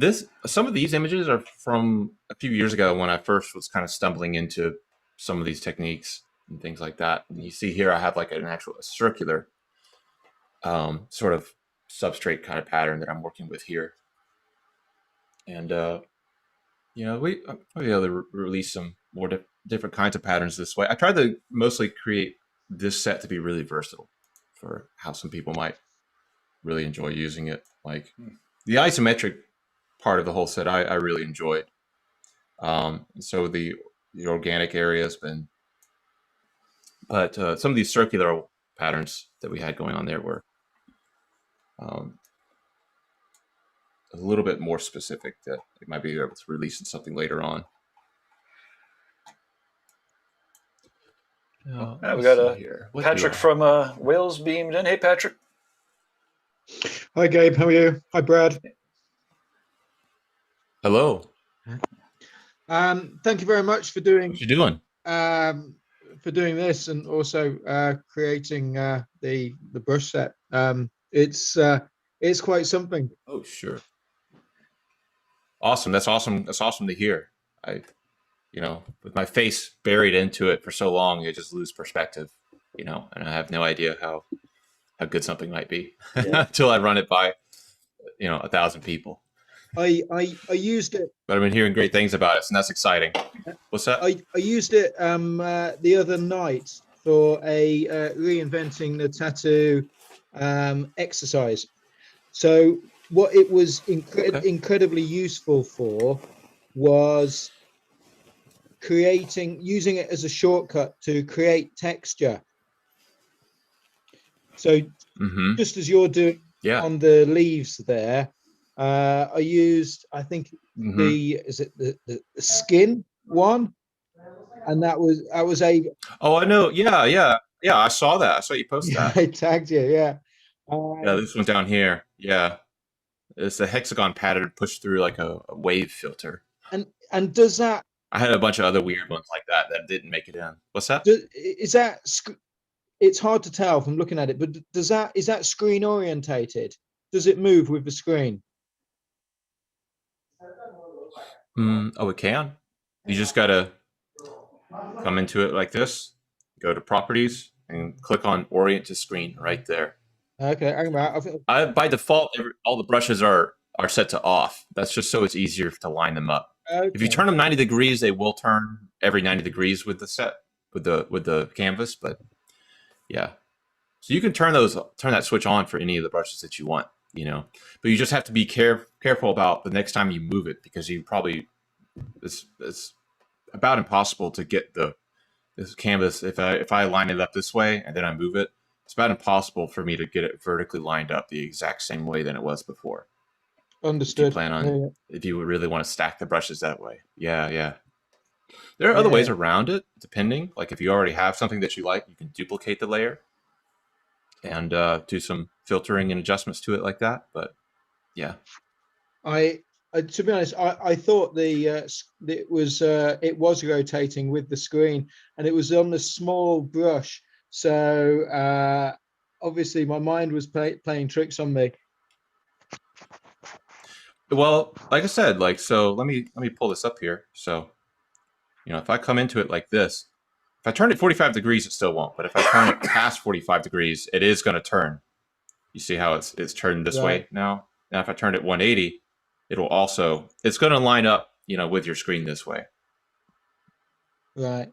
it is. Some of these images are from a few years ago when I first was kind of stumbling into some of these techniques and things like that. And you see here, I have like a circular sort of substrate kind of pattern that I'm working with here. And, we I'll be able to release some more different kinds of patterns this way. I tried to mostly create this set to be really versatile for how some people might really enjoy using it. Like the isometric part of the whole set, I really enjoyed. So the organic area has been But some of these circular patterns that we had going on there were a little bit more specific that we might be able to release in something later on. We got Patrick from Wales beamed in. Hey, Patrick. Hi, Gabe. How are you? Hi, Brad. Hello. Thank you very much for doing. What you doing? For doing this and also creating the brush set. It's quite something. Oh, sure. Awesome. That's awesome. That's awesome to hear. With my face buried into it for so long, you just lose perspective, and I have no idea how good something might be until I run it by, 1,000 people. I used it, but I've been hearing great things about it, and that's exciting. What's that? I used it the other night for a reinventing the tattoo exercise. So what it was incredibly useful for was using it as a shortcut to create texture. So just as you're doing on the leaves there, I used, I think the skin one, and that was a. Oh, I know. Yeah. I saw that. I saw you post that. I tagged you. Yeah. This one down here. Yeah, it's a hexagon pattern pushed through like a wave filter. And does that? I had a bunch of other weird ones like that didn't make it in. What's that? Is that? It's hard to tell from looking at it, but is that screen orientated? Does it move with the screen? Oh, it can. You just gotta come into it like this, go to properties, and click on orient to screen right there. Okay, by default, all the brushes are set to off. That's just so it's easier to line them up. Okay. If you turn them 90 degrees, they will turn every 90 degrees with the set with the canvas. But yeah, so you can turn that switch on for any of the brushes that you want. But you just have to be careful about the next time you move it, because you probably it's about impossible to get this canvas if I line it up this way and then I move it. It's about impossible for me to get it vertically lined up the exact same way than it was before. Understood. If you plan on if you really want to stack the brushes that way. Yeah. There are other ways around it, depending. Like if you already have something that you like, you can duplicate the layer and do some filtering and adjustments to it like that. But yeah, I to be honest, I thought it was rotating with the screen, and it was on the small brush. So obviously my mind was playing tricks on me. Well, like I said, so let me pull this up here. So if I come into it like this, if I turn it 45 degrees, it still won't. But if I turn it past 45 degrees, it is going to turn. You see how it's turned this way now? Now, if I turn it 180, it's going to line up, with your screen this way. Right.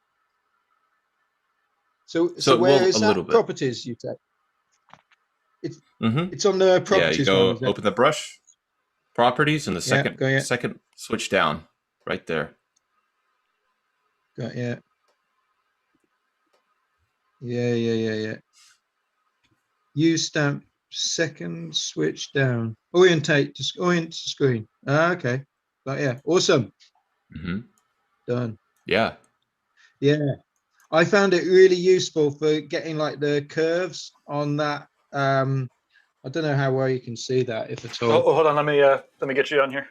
So where is that? Properties you take? It's on the properties. Yeah, you go open the brush, properties, and the second switch down right there. Yeah. Use stamp, second switch down. Orient to screen. Okay. But awesome. Done. Yeah. I found it really useful for getting like the curves on that. I don't know how well you can see that, if at all. Oh, hold on. Let me get you on here.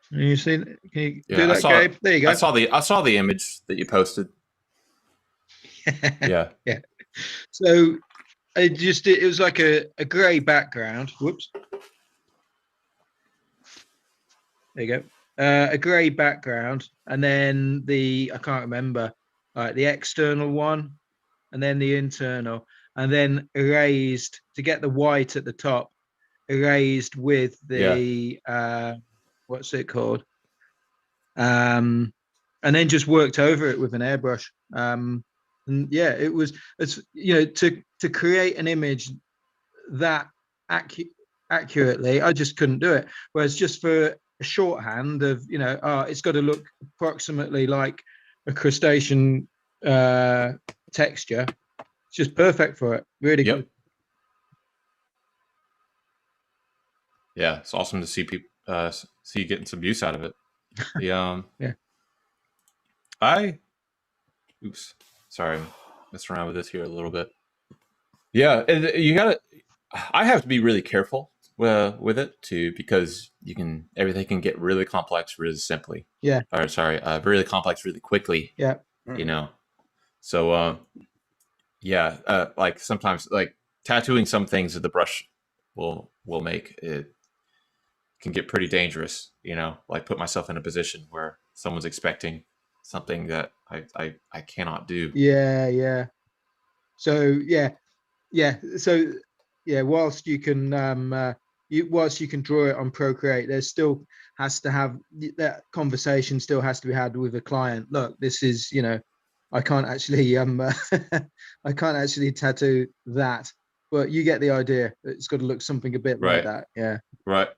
Can you see? Can you do that, Gabe? There you go. I saw the image that you posted. Yeah. So it was like a grey background. Whoops. There you go. A grey background, and then I can't remember, the external one, and then the internal, and then erased to get the white at the top, erased with the what's it called? And then just worked over it with an airbrush. And it's to create an image that accurately, I just couldn't do it. Whereas just for a shorthand of it's got to look approximately like a crustacean texture. It's just perfect for it. Really Yep. good. Yeah, it's awesome to see people see you getting some use out of it. The Yeah. oops, sorry, messing around with this here a little bit. Yeah, and you gotta. I have to be really careful with it too, because everything can get really complex really simply. Yeah. Or sorry, really complex really quickly. Yeah. You know, so yeah, like sometimes like tattooing some things that the brush will make it can get pretty dangerous. You know, like put myself in a position where someone's expecting something that I cannot do. Yeah. Yeah. So so whilst you can whilst you can draw it on Procreate, there's still has to have that conversation still has to be had with a client. Look, this is, I can't actually I can't actually tattoo that, but you get the idea. It's got to look something a bit like Right. that. Yeah. Right.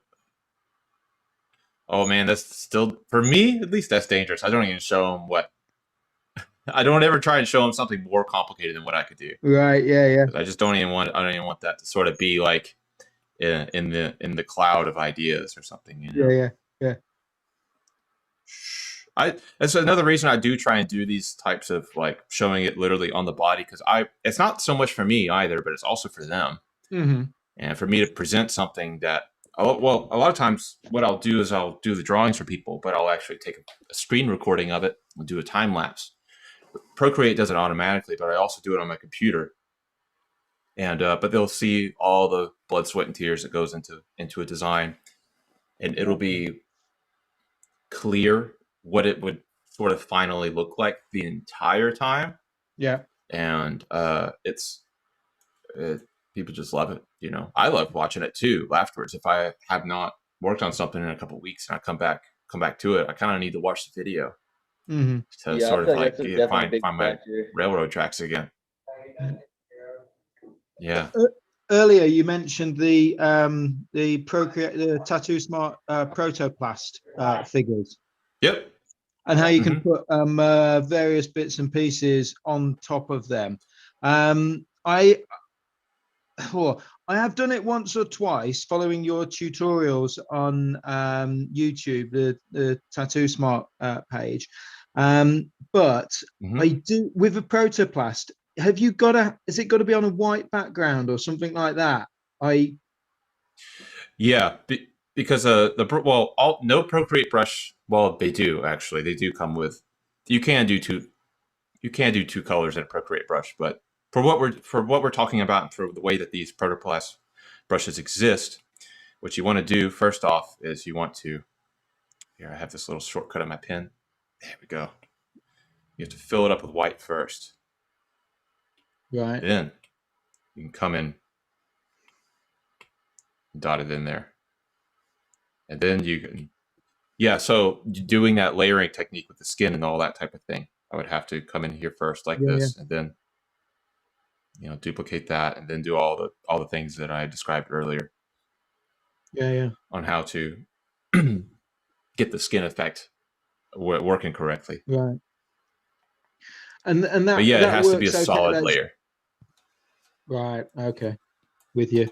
Oh man, that's still, for me at least, that's dangerous. I don't even show them what. I don't ever try and show them something more complicated than what I could do. Right. Yeah. Yeah. 'Cause I just don't even want. I don't even want that to sort of be like in the cloud of ideas or something. You know? Yeah. Yeah. That's another reason I do try and do these types of like showing it literally on the body, because it's not so much for me either, but it's also for them. Mm-hmm. And for me to present something that, well, a lot of times what I'll do is I'll do the drawings for people, but I'll actually take a screen recording of it and do a time lapse. Procreate does it automatically, but I also do it on my computer. And but they'll see all the blood, sweat, and tears that goes into a design, and it'll be clear what it would sort of finally look like the entire time. Yeah. And people just love it. You know, I love watching it too afterwards. If I have not worked on something in a couple of weeks and I come back to it, I kind of need to watch the video Mm-hmm. to Yeah, I sort feel of like that's definitely a find big my factor. railroad tracks again. Yeah. Earlier, you mentioned the Procreate, the Tattoo Smart Protoplast figures, Yep. and how you can put various bits and pieces on top of them. I have done it once or twice following your tutorials on YouTube, the Tattoo Smart page. But I do with a protoplast. Have you is it got to be on a white background or something like that? Yeah, because no Procreate brush. Well, they do actually. They do come with. You can do two colors in a Procreate brush, but for what we're talking about, and for the way that these protoplast brushes exist, what you want to do first off is you want to. Here, I have this little shortcut on my pen. There we go. You have to fill it up with white first. Right. Then you can come in, dot it in there, and then you can. Yeah, so doing that layering technique with the skin and all that type of thing, I would have to come in here first like this, and then duplicate that, and then do all the things that I described earlier. Yeah. On how to get the skin effect working correctly. Right. And that. But yeah, that it has to be a works okay. solid layer. Right. Okay. With you.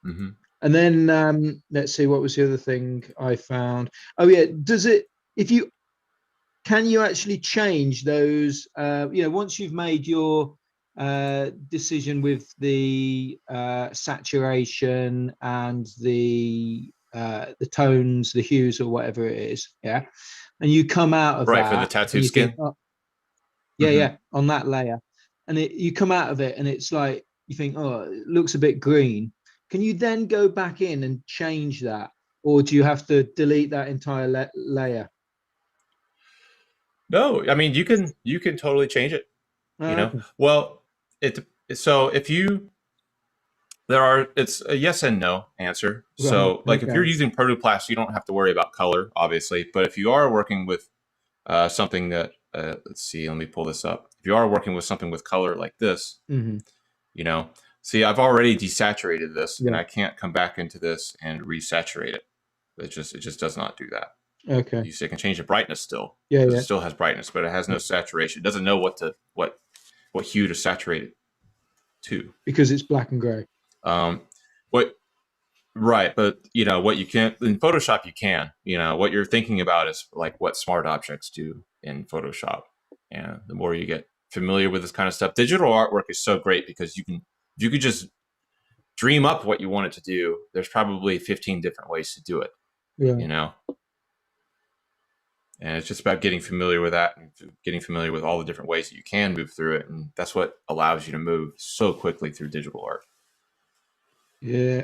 Mm-hmm. And then let's see, what was the other thing I found? Oh yeah, can you actually change those? Once you've made your decision with the saturation and the tones, the hues, or whatever it is, yeah, and you come out of that for the tattoo skin. On that layer, and you come out of it, and it's like you think, oh, it looks a bit green. Can you then go back in and change that, or do you have to delete that entire layer? No, I mean you can totally change it. Okay. Well, it's a yes and no answer. Right, So like okay. if you're using protoplast, you don't have to worry about color, obviously. But if you are working with something that let's see, let me pull this up. If you are working with something with color like this, see, I've already desaturated this, and I can't come back into this and resaturate it. It just does not do that. Okay. You can change the brightness still. Yeah. It still has brightness, but it has no saturation. It doesn't know what what hue to saturate it to. Because it's black and gray. What Right, but what you can't in Photoshop, you can. What you're thinking about is like what smart objects do in Photoshop, and the more you get familiar with this kind of stuff, digital artwork is so great because if you could just dream up what you want it to do, there's probably 15 different ways to do it. Yeah. And it's just about getting familiar with that and getting familiar with all the different ways that you can move through it, and that's what allows you to move so quickly through digital art. Yeah.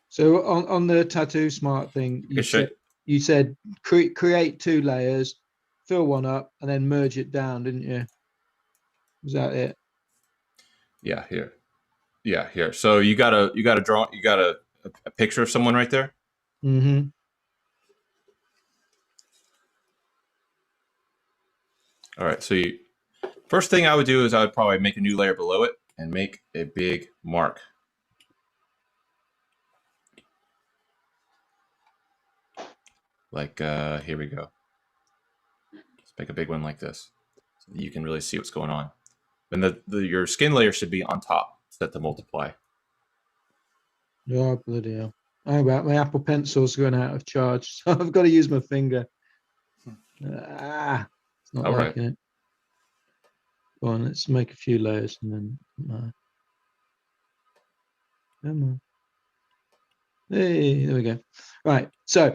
So on the tattoo smart thing, you said create 2 layers, fill one up, and then merge it down, didn't you? Was that it? Yeah, here. Yeah, here. So you got a picture of someone right there? Mm-hmm. All right. So first thing I would do is I would probably make a new layer below it and make a big mark. Like here we go. Let's make a big one like this so that you can really see what's going on. And your skin layer should be on top, set to multiply. Oh, bloody hell. Oh, about my Apple Pencil's going out of charge, so I've got to use my finger. It's not liking it. Go on, let's make a few layers and then come on. Hey, there we go. Right, so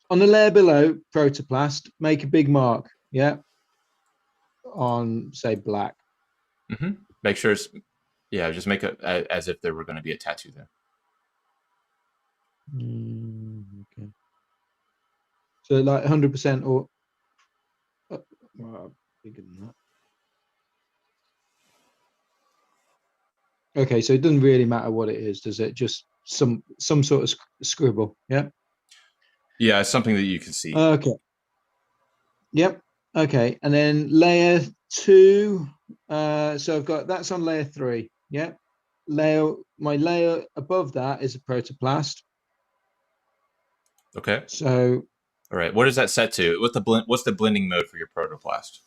on the layer below Protoplast, make a big mark, yeah, on say black. Mm-hmm. Make sure it's just make it as if there were going to be a tattoo there. Okay. So like 100% or bigger than that. Okay, so it doesn't really matter what it is, does it? Just some sort of scribble, yeah? Yeah, it's something that you can see. Okay. Yep. Okay, and then layer 2. So I've got that's on layer 3. Yeah. My layer above that is a Protoplast. Okay. So. All right. What is that set to? What's the blending mode for your Protoplast?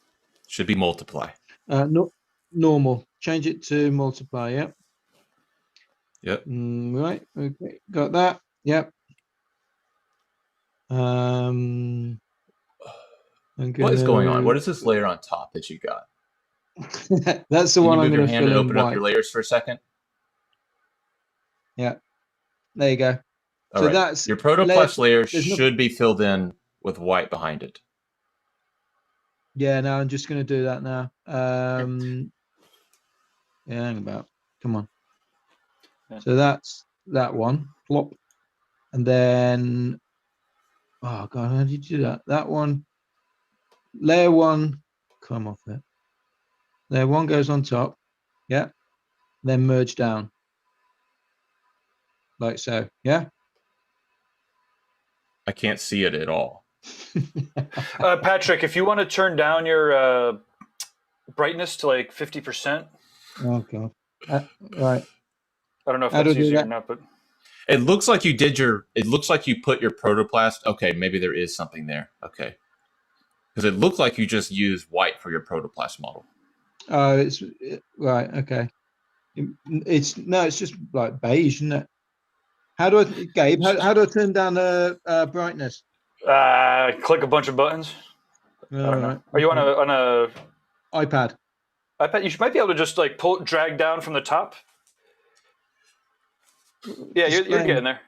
Should be multiply. No, normal. Change it to multiply. Yep. Yep. Right. Okay. Got that. Yep. What is going on? What is this layer on top that you got? That's the one I'm going to fill in open white. Up your layers for a second. Yeah. There you go. All right. That's your Protoplast layer should be filled in with white behind it. Yeah, no, I'm just going to do that now. Yeah, hang about. Come on. Yeah. So that's that one. Plop. And then, oh God, how did you do that? That one, layer 1, come off it. Layer 1 goes on top. Yeah. Then merge down. Like so. Yeah. I can't see it at all. Patrick, if you want to turn down your brightness to like 50%. Oh God. Right. I don't know if that's easy or not, but it looks like you put your Protoplast. Okay, maybe there is something there. Okay. Because it looked like you just used white for your Protoplast model. Oh, it's right. Okay. It's just like beige, isn't it? How do I, Gabe? How do I turn down the brightness? Click a bunch of buttons. I don't know. Are you on a iPad? You might be able to just like drag down from the top. Yeah, you're getting there.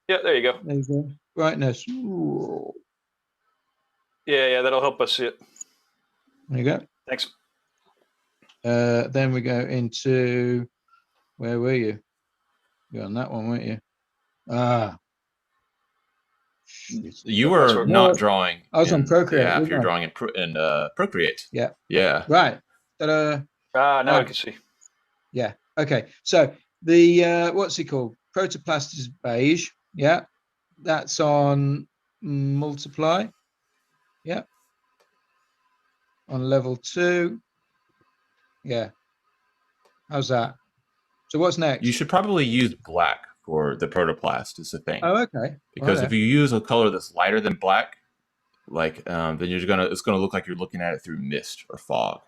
Yeah, there you go. There you go. Brightness. Ooh. Yeah, that'll help us see it. There you go. Thanks. Then we go into, where were you? You're on that one, weren't you? You were not drawing. I was on Procreate. Yeah, if you're drawing in Procreate. Yeah. Yeah. Right. Ta-da. Now I can see. Yeah. Okay. So the what's it called? Protoplast is beige. Yeah. That's on multiply. Yeah. On level 2. Yeah. How's that? So what's next? You should probably use black for the Protoplast is the thing. Oh, okay. Because if you use a color that's lighter than black, like then it's gonna look like you're looking at it through mist or fog.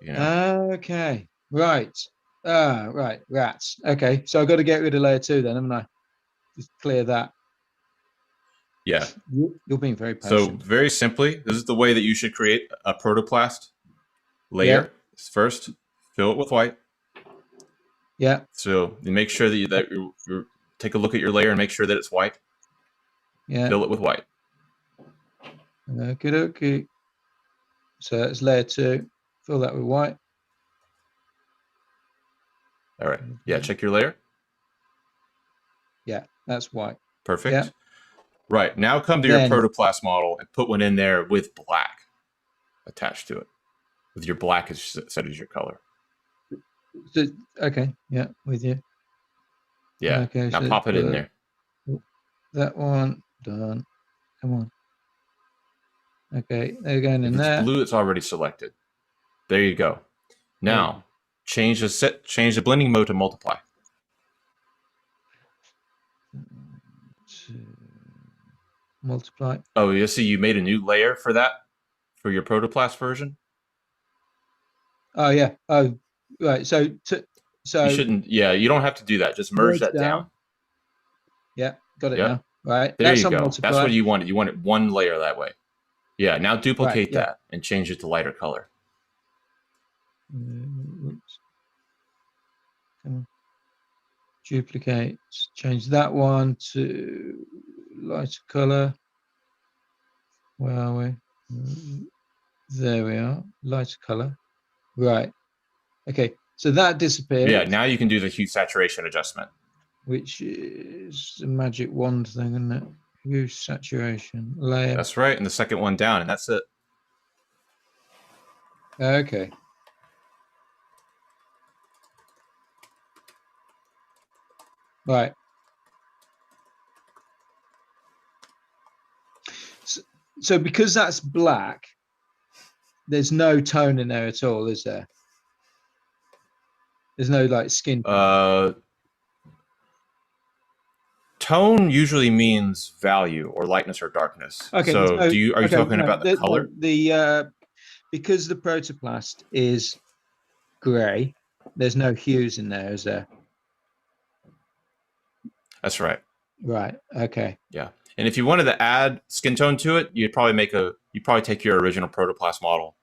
You know. Okay. Right. Right. Rats. Okay. So I've got to get rid of layer 2 then, haven't I? Just clear that. Yeah. You're being very So patient. very simply, this is the way that you should create a protoplast layer. First, fill it with white. Yeah. So you make sure that you take a look at your layer and make sure that it's white. Yeah. Fill it with white. Okay. So that's layer 2. Fill that with white. All right. Yeah. Check your layer. Yeah, that's white. Perfect. Yeah. Right. Now come to your protoplast model and put one in there with black attached to it. With your black set as your color. So, okay. Yeah, with you. Yeah. Okay. Now pop it in there. That one done. Come on. Okay, they're going in there. If it's blue, it's already selected. There you go. Now change the blending mode to multiply. Multiply. Oh, you see, you made a new layer for that for your protoplast version. Oh yeah. Oh right. So you shouldn't. Yeah, you don't have to do that. Just merge that down. Yeah, got it now. Right. There you go. Multiply. That's what you wanted. You wanted one layer that way. Yeah. Now duplicate that and change it to lighter color. Oops. Come on. Duplicate. Change that one to lighter color. Where are we? There we are. Lighter color. Right. Okay. So that disappeared. Yeah. Now you can do the hue saturation adjustment. Which is the magic wand thing, isn't it? Hue saturation layer. That's right. And the second one down, and that's it. Okay. Right. So because that's black, there's no tone in there at all, is there? There's no like skin. Tone usually means value or lightness or darkness. Okay. So are you talking about the color? Because the protoplast is gray, there's no hues in there, is there? That's right. Right. Okay. Yeah. And if you wanted to add skin tone to it, you'd probably take your original protoplast model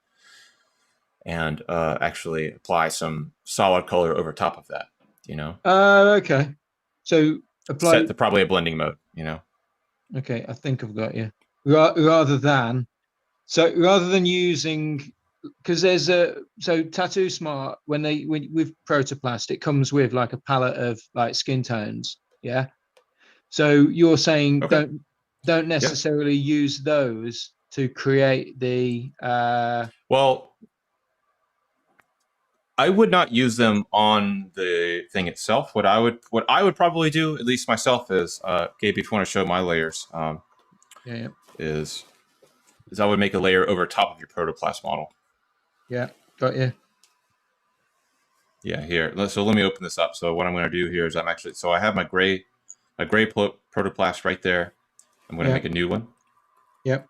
and actually apply some solid color over top of that, you know? Okay. So set to probably a blending mode, you know? Okay, I think I've got you. Rather than using, because there's Tattoo Smart, when with protoplast, it comes with like a palette of like skin tones. Yeah. So you're saying don't necessarily use those to create the well, I would not use them on the thing itself. What I would probably do, at least myself, is Gabe, if you want to show my layers, is I would make a layer over top of your protoplast model. Yeah, got you. Yeah, here. So let me open this up. So what I'm going to do here is I have my gray protoplast right there. I'm going to make a new one. Yep.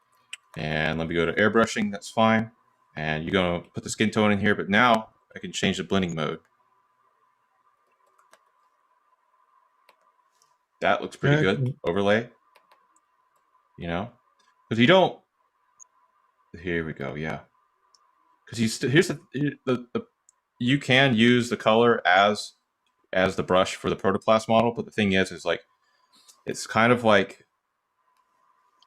And let me go to airbrushing. That's fine. And you're going to put the skin tone in here, but now I can change the blending mode. That looks pretty good. Overlay. You know, because you don't. Here we go. Yeah. Because here's you can use the color as the brush for the protoplast model, but the thing is like it's kind of like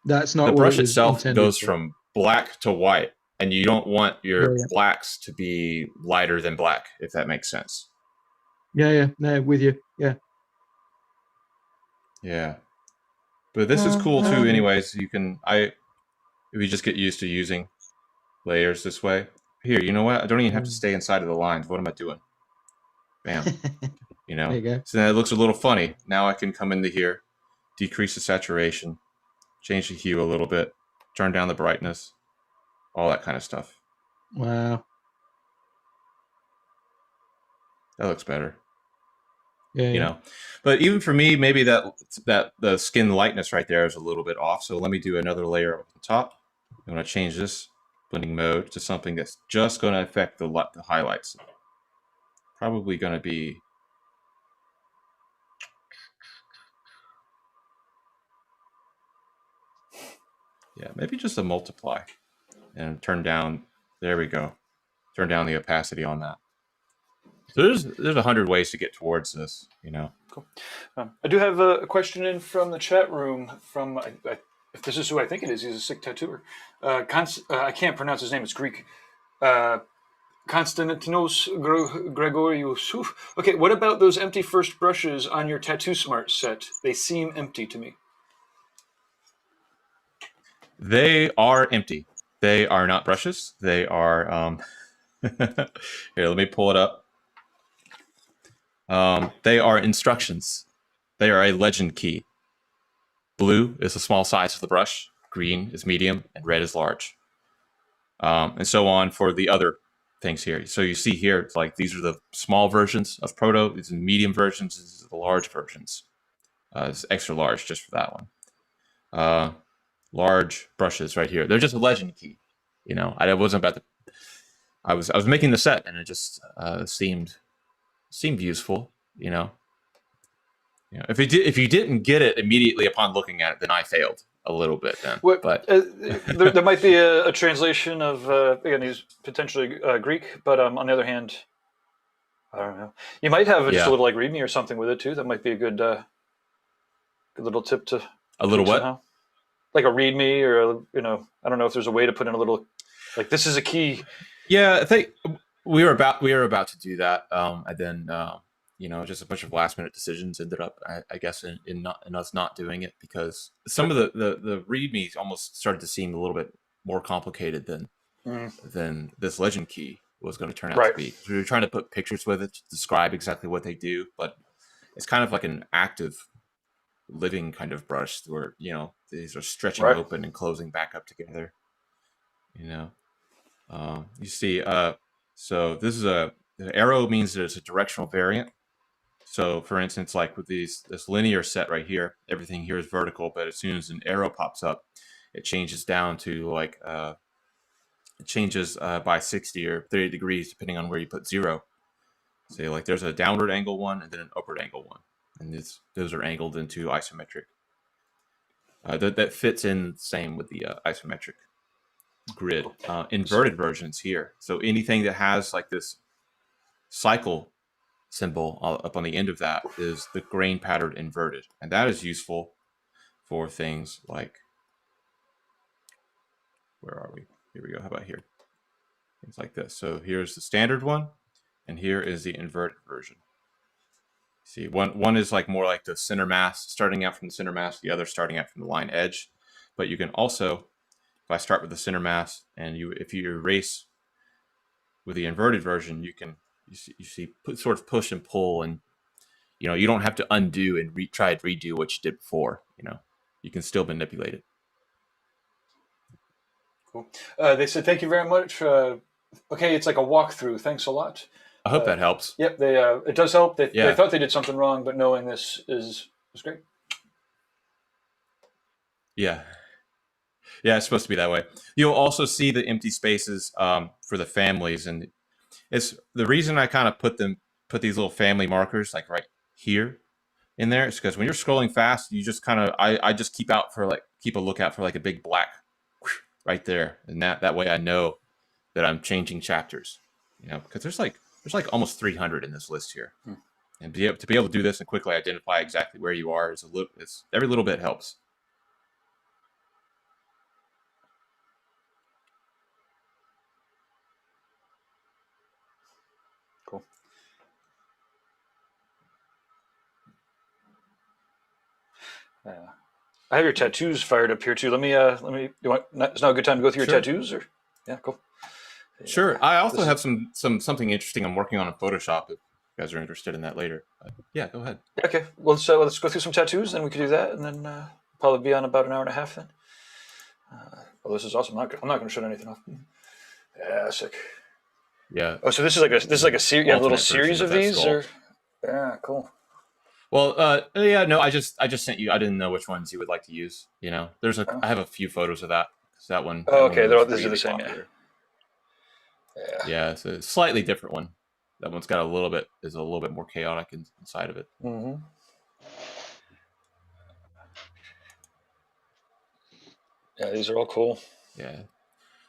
that's not the brush itself goes from black to white, and you don't want your blacks to be lighter than black, if that makes sense. Yeah, no, with you. Yeah, but this is cool too. Anyways, if you just get used to using layers this way. Here, you know what? I don't even have to stay inside of the lines. What am I doing? Bam. You know? There you go. So that looks a little funny. Now I can come into here, decrease the saturation, change the hue a little bit, turn down the brightness, all that kind of stuff. Wow. That looks better. Yeah. You know? But even for me, maybe that the skin lightness right there is a little bit off. So let me do another layer up at the top. I'm going to change this blending mode to something that's just going to affect the highlights. Probably going to be, yeah, maybe just a multiply and turn down. There we go. Turn down the opacity on that. So there's 100 ways to get towards this, you know. Cool. I do have a question in from the chat room from, if this is who I think it is, he's a sick tattooer. I can't pronounce his name, it's Greek. Konstantinos Gregorius. Okay, what about those empty first brushes on your Tattoo Smart set? They seem empty to me. They are empty. They are not brushes. They are, here, let me pull it up. They are instructions. They are a legend key. Blue is the small size of the brush, green is medium, and red is large. And so on for the other things here. So you see here, it's like these are the small versions of Proto, these are the medium versions, these are the large versions. It's extra large just for that one. Large brushes right here. They're just a legend key. You know, I wasn't about to. I was making the set, and it just seemed useful. You know, if you didn't get it immediately upon looking at it, then I failed a little bit. Then, but there might be a translation of again, he's potentially Greek, but on the other hand, I don't know. You might have just a little like README or something with it too. That might be a good little tip to. A little what? Somehow. Like a README, or I don't know if there's a way to put in a little, like this is a key. Yeah, I think we were about to do that, and then just a bunch of last minute decisions ended up, I guess, in us not doing it, because some of the READMEs almost started to seem a little bit more complicated than this legend key was going to turn out to be. We were trying to put pictures with it to describe exactly what they do, but it's kind of like an active living kind of brush where these are stretching open and closing back up together. You see, so this is the arrow means that it's a directional variant. So for instance, like with this linear set right here, everything here is vertical, but as soon as an arrow pops up, it changes down to like it changes by 60 or 30 degrees depending on where you put 0. Say like there's a downward angle one and then an upward angle one. And those are angled into isometric. That fits in the same with the isometric grid. Inverted versions here. So anything that has like this cycle symbol up on the end of that is the grain pattern inverted. And that is useful for things like, where are we? Here we go. How about here? Things like this. So here's the standard one, and here is the inverted version. See, one is like more like the center mass, starting out from the center mass, the other starting out from the line edge. But you can also, if I start with the center mass, and if you erase with the inverted version, you see sort of push and pull, and you don't have to undo and try to redo what you did before. You can still manipulate it. Cool. They said thank you very much. Okay, it's like a walkthrough. Thanks a lot. I hope that helps. Yep, it does help. They thought they did something wrong, but knowing this is great. Yeah, it's supposed to be that way. You'll also see the empty spaces for the families, and it's the reason I kind of put these little family markers like right here in there is because when you're scrolling fast, you just kind of I just keep a lookout for like a big black right there, and that way I know that I'm changing chapters. Because there's like almost 300 in this list here, and to be able to do this and quickly identify exactly where you are every little bit helps. Cool. I have your tattoos fired up here too. Let me. It's now a good time to go through your tattoos, or yeah, cool. Sure. I also have something interesting I'm working on in Photoshop. If you guys are interested in that later. But yeah, go ahead. Okay. Well, so let's go through some tattoos, then we could do that, and then probably be on about an hour and a half then. Well, this is awesome. I'm not going to shut anything off. Yeah, sick. Yeah. Oh, so this is like a series. You have a little series of these, or yeah, cool. Well, yeah, no, I just sent you. I didn't know which ones you would like to use. I have a few photos of that So that one. Oh, that okay, one was these are the really same, yeah. popular. Yeah. Yeah, it's a slightly different one. That one's got a little bit more chaotic inside of it. Mm-hmm. Yeah, these are all cool. Yeah,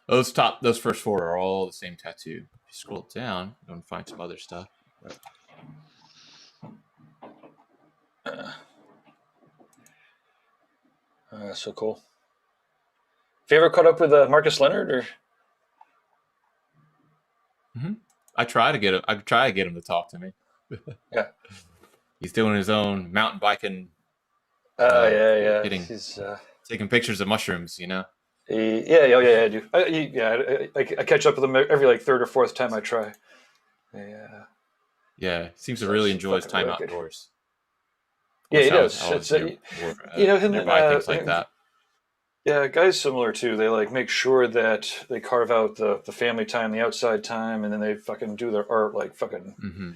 those first four are all the same tattoo. If you scroll down, you're gonna find some other stuff. So cool. Have you ever caught up with Marcus Leonard or? Mm-hmm. I try to get him to talk to me. Yeah. He's doing his own mountain biking. Yeah. Getting He's taking pictures of mushrooms. yeah, I do. I catch up with him every like third or fourth time I try. Yeah. Yeah, seems to So really it's enjoy his fucking time wicked. outdoors. Yeah, he Wish I was does. It's nearby things like that. Yeah, guys similar too. They like make sure that they carve out the family time, the outside time, and then they fucking do their art like fucking Mm-hmm.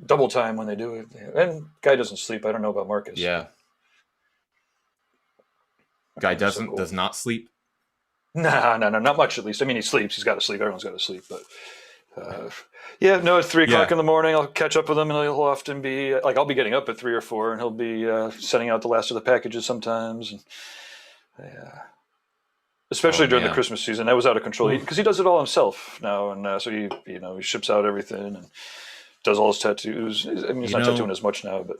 double time when they do it. And guy doesn't sleep. I don't know about Marcus. Yeah, guy So cool. does not sleep. No, not much at least. I mean, he sleeps. He's got to sleep. Everyone's got to sleep. But yeah, no, at 3 o'clock in the morning, I'll catch up with him, and he'll often be like, I'll be getting up at 3 or 4, and he'll be sending out the last of the packages sometimes. And especially during the Christmas season, that was out of control because he does it all himself now, and so he ships out everything and does all his tattoos. I mean, he's not tattooing as much now, but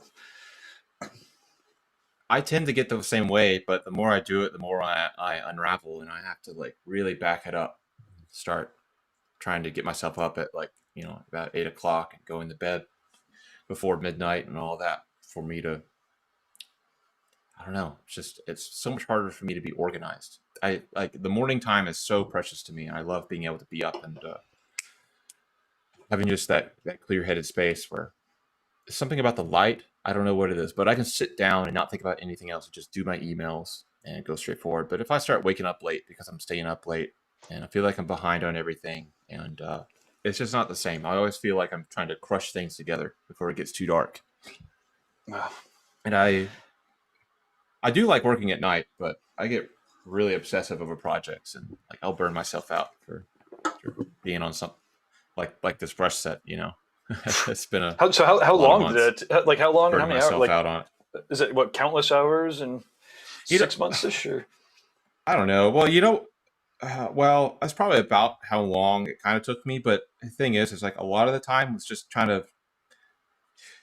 I tend to get the same way, but the more I do it, the more I unravel, and I have to like really back it up. Start trying to get myself up at like about 8 o'clock and going to bed before midnight and all that for me to. I don't know. It's so much harder for me to be organized. I like the morning time is so precious to me. I love being able to be up and having just that clear-headed space where something about the light. I don't know what it is, but I can sit down and not think about anything else and just do my emails and go straight forward. But if I start waking up late because I'm staying up late and I feel like I'm behind on everything and it's just not the same. I always feel like I'm trying to crush things together before it gets too dark. And I do like working at night, but I get really obsessive over projects and like I'll burn myself out for being on something like this brush set, It's been how long did it like how long and how many hours like out on it. Is it what countless hours and 6 months ish or I don't know. Well, that's probably about how long it kind of took me, but the thing is like a lot of the time was just trying to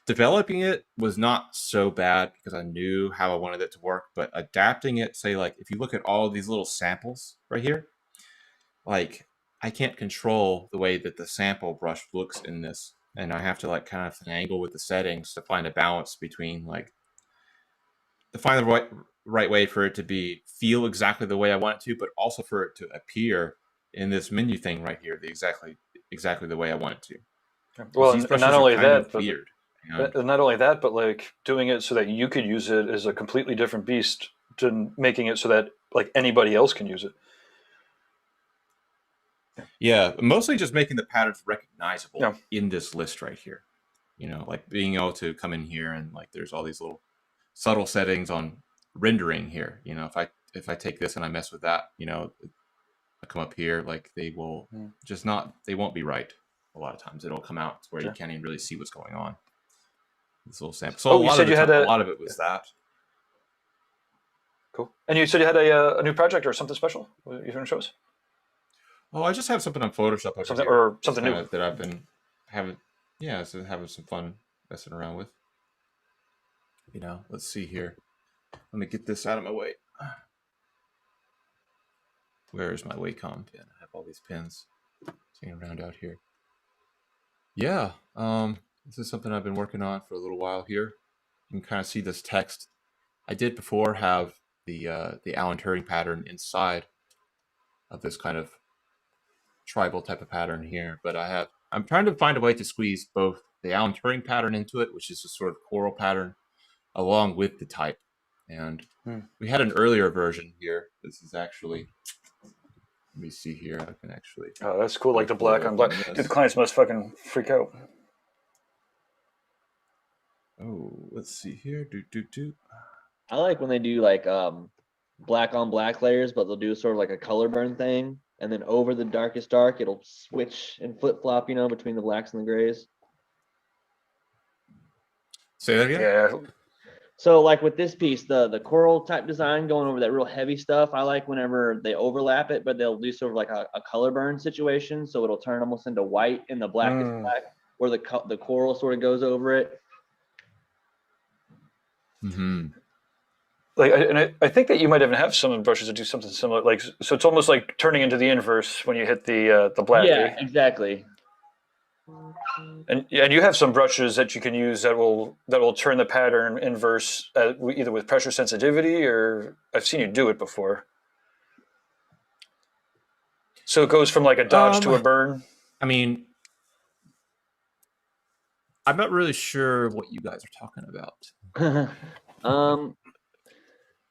developing it was not so bad because I knew how I wanted it to work, but adapting it, say like if you look at all of these little samples right here, like I can't control the way that the sample brush looks in this, and I have to like kind of finagle with the settings to find a balance between like to find the right way for it to feel exactly the way I want it to, but also for it to appear in this menu thing right here exactly the way I want it to. Well, and not only that, but weird. Not only that, but like doing it so that you could use it is a completely different beast to making it so that like anybody else can use it. Yeah, mostly just making the patterns recognizable in this list right here. Like being able to come in here and like there's all these little subtle settings on rendering here. If I take this and I mess with that, I come up here, like they will they won't be right. A lot of times it'll come out where you can't even really see what's going on. This little sample. So a lot of it was that. Cool. And you said you had a new project or something special you want to show us? Oh, I just have something on Photoshop something new that I've been having. Yeah, so having some fun messing around with. Let's see here. Let me get this out of my way. Where is my Wacom pin? I have all these pins sitting around out here. Yeah, this is something I've been working on for a little while here. You can kind of see this text. I did before have the Alan Turing pattern inside of this kind of tribal type of pattern here, but I'm trying to find a way to squeeze both the Alan Turing pattern into it, which is a sort of choral pattern, along with the type. And we had an earlier version here. This is actually, let me see here. I can actually. Oh, that's cool. Like the black on black. Dude, the clients must fucking freak out. Oh, let's see here. I like when they do like black on black layers, but they'll do sort of like a color burn thing. And then over the darkest dark, it'll switch and flip flop, you know, between the blacks and the grays. Say that again. Yeah. So like with this piece, the coral type design going over that real heavy stuff, I like whenever they overlap it, but they'll do sort of like a color burn situation. So it'll turn almost into white and the black is black, where the coral sort of goes over it. Mm-hmm. Like, and I think that you might even have some brushes that do something similar. Like, so it's almost like turning into the inverse when you hit the black. Yeah, exactly. And you have some brushes that you can use that will turn the pattern inverse, either with pressure sensitivity, or I've seen you do it before. So it goes from like a dodge to a burn. I mean, I'm not really sure what you guys are talking about.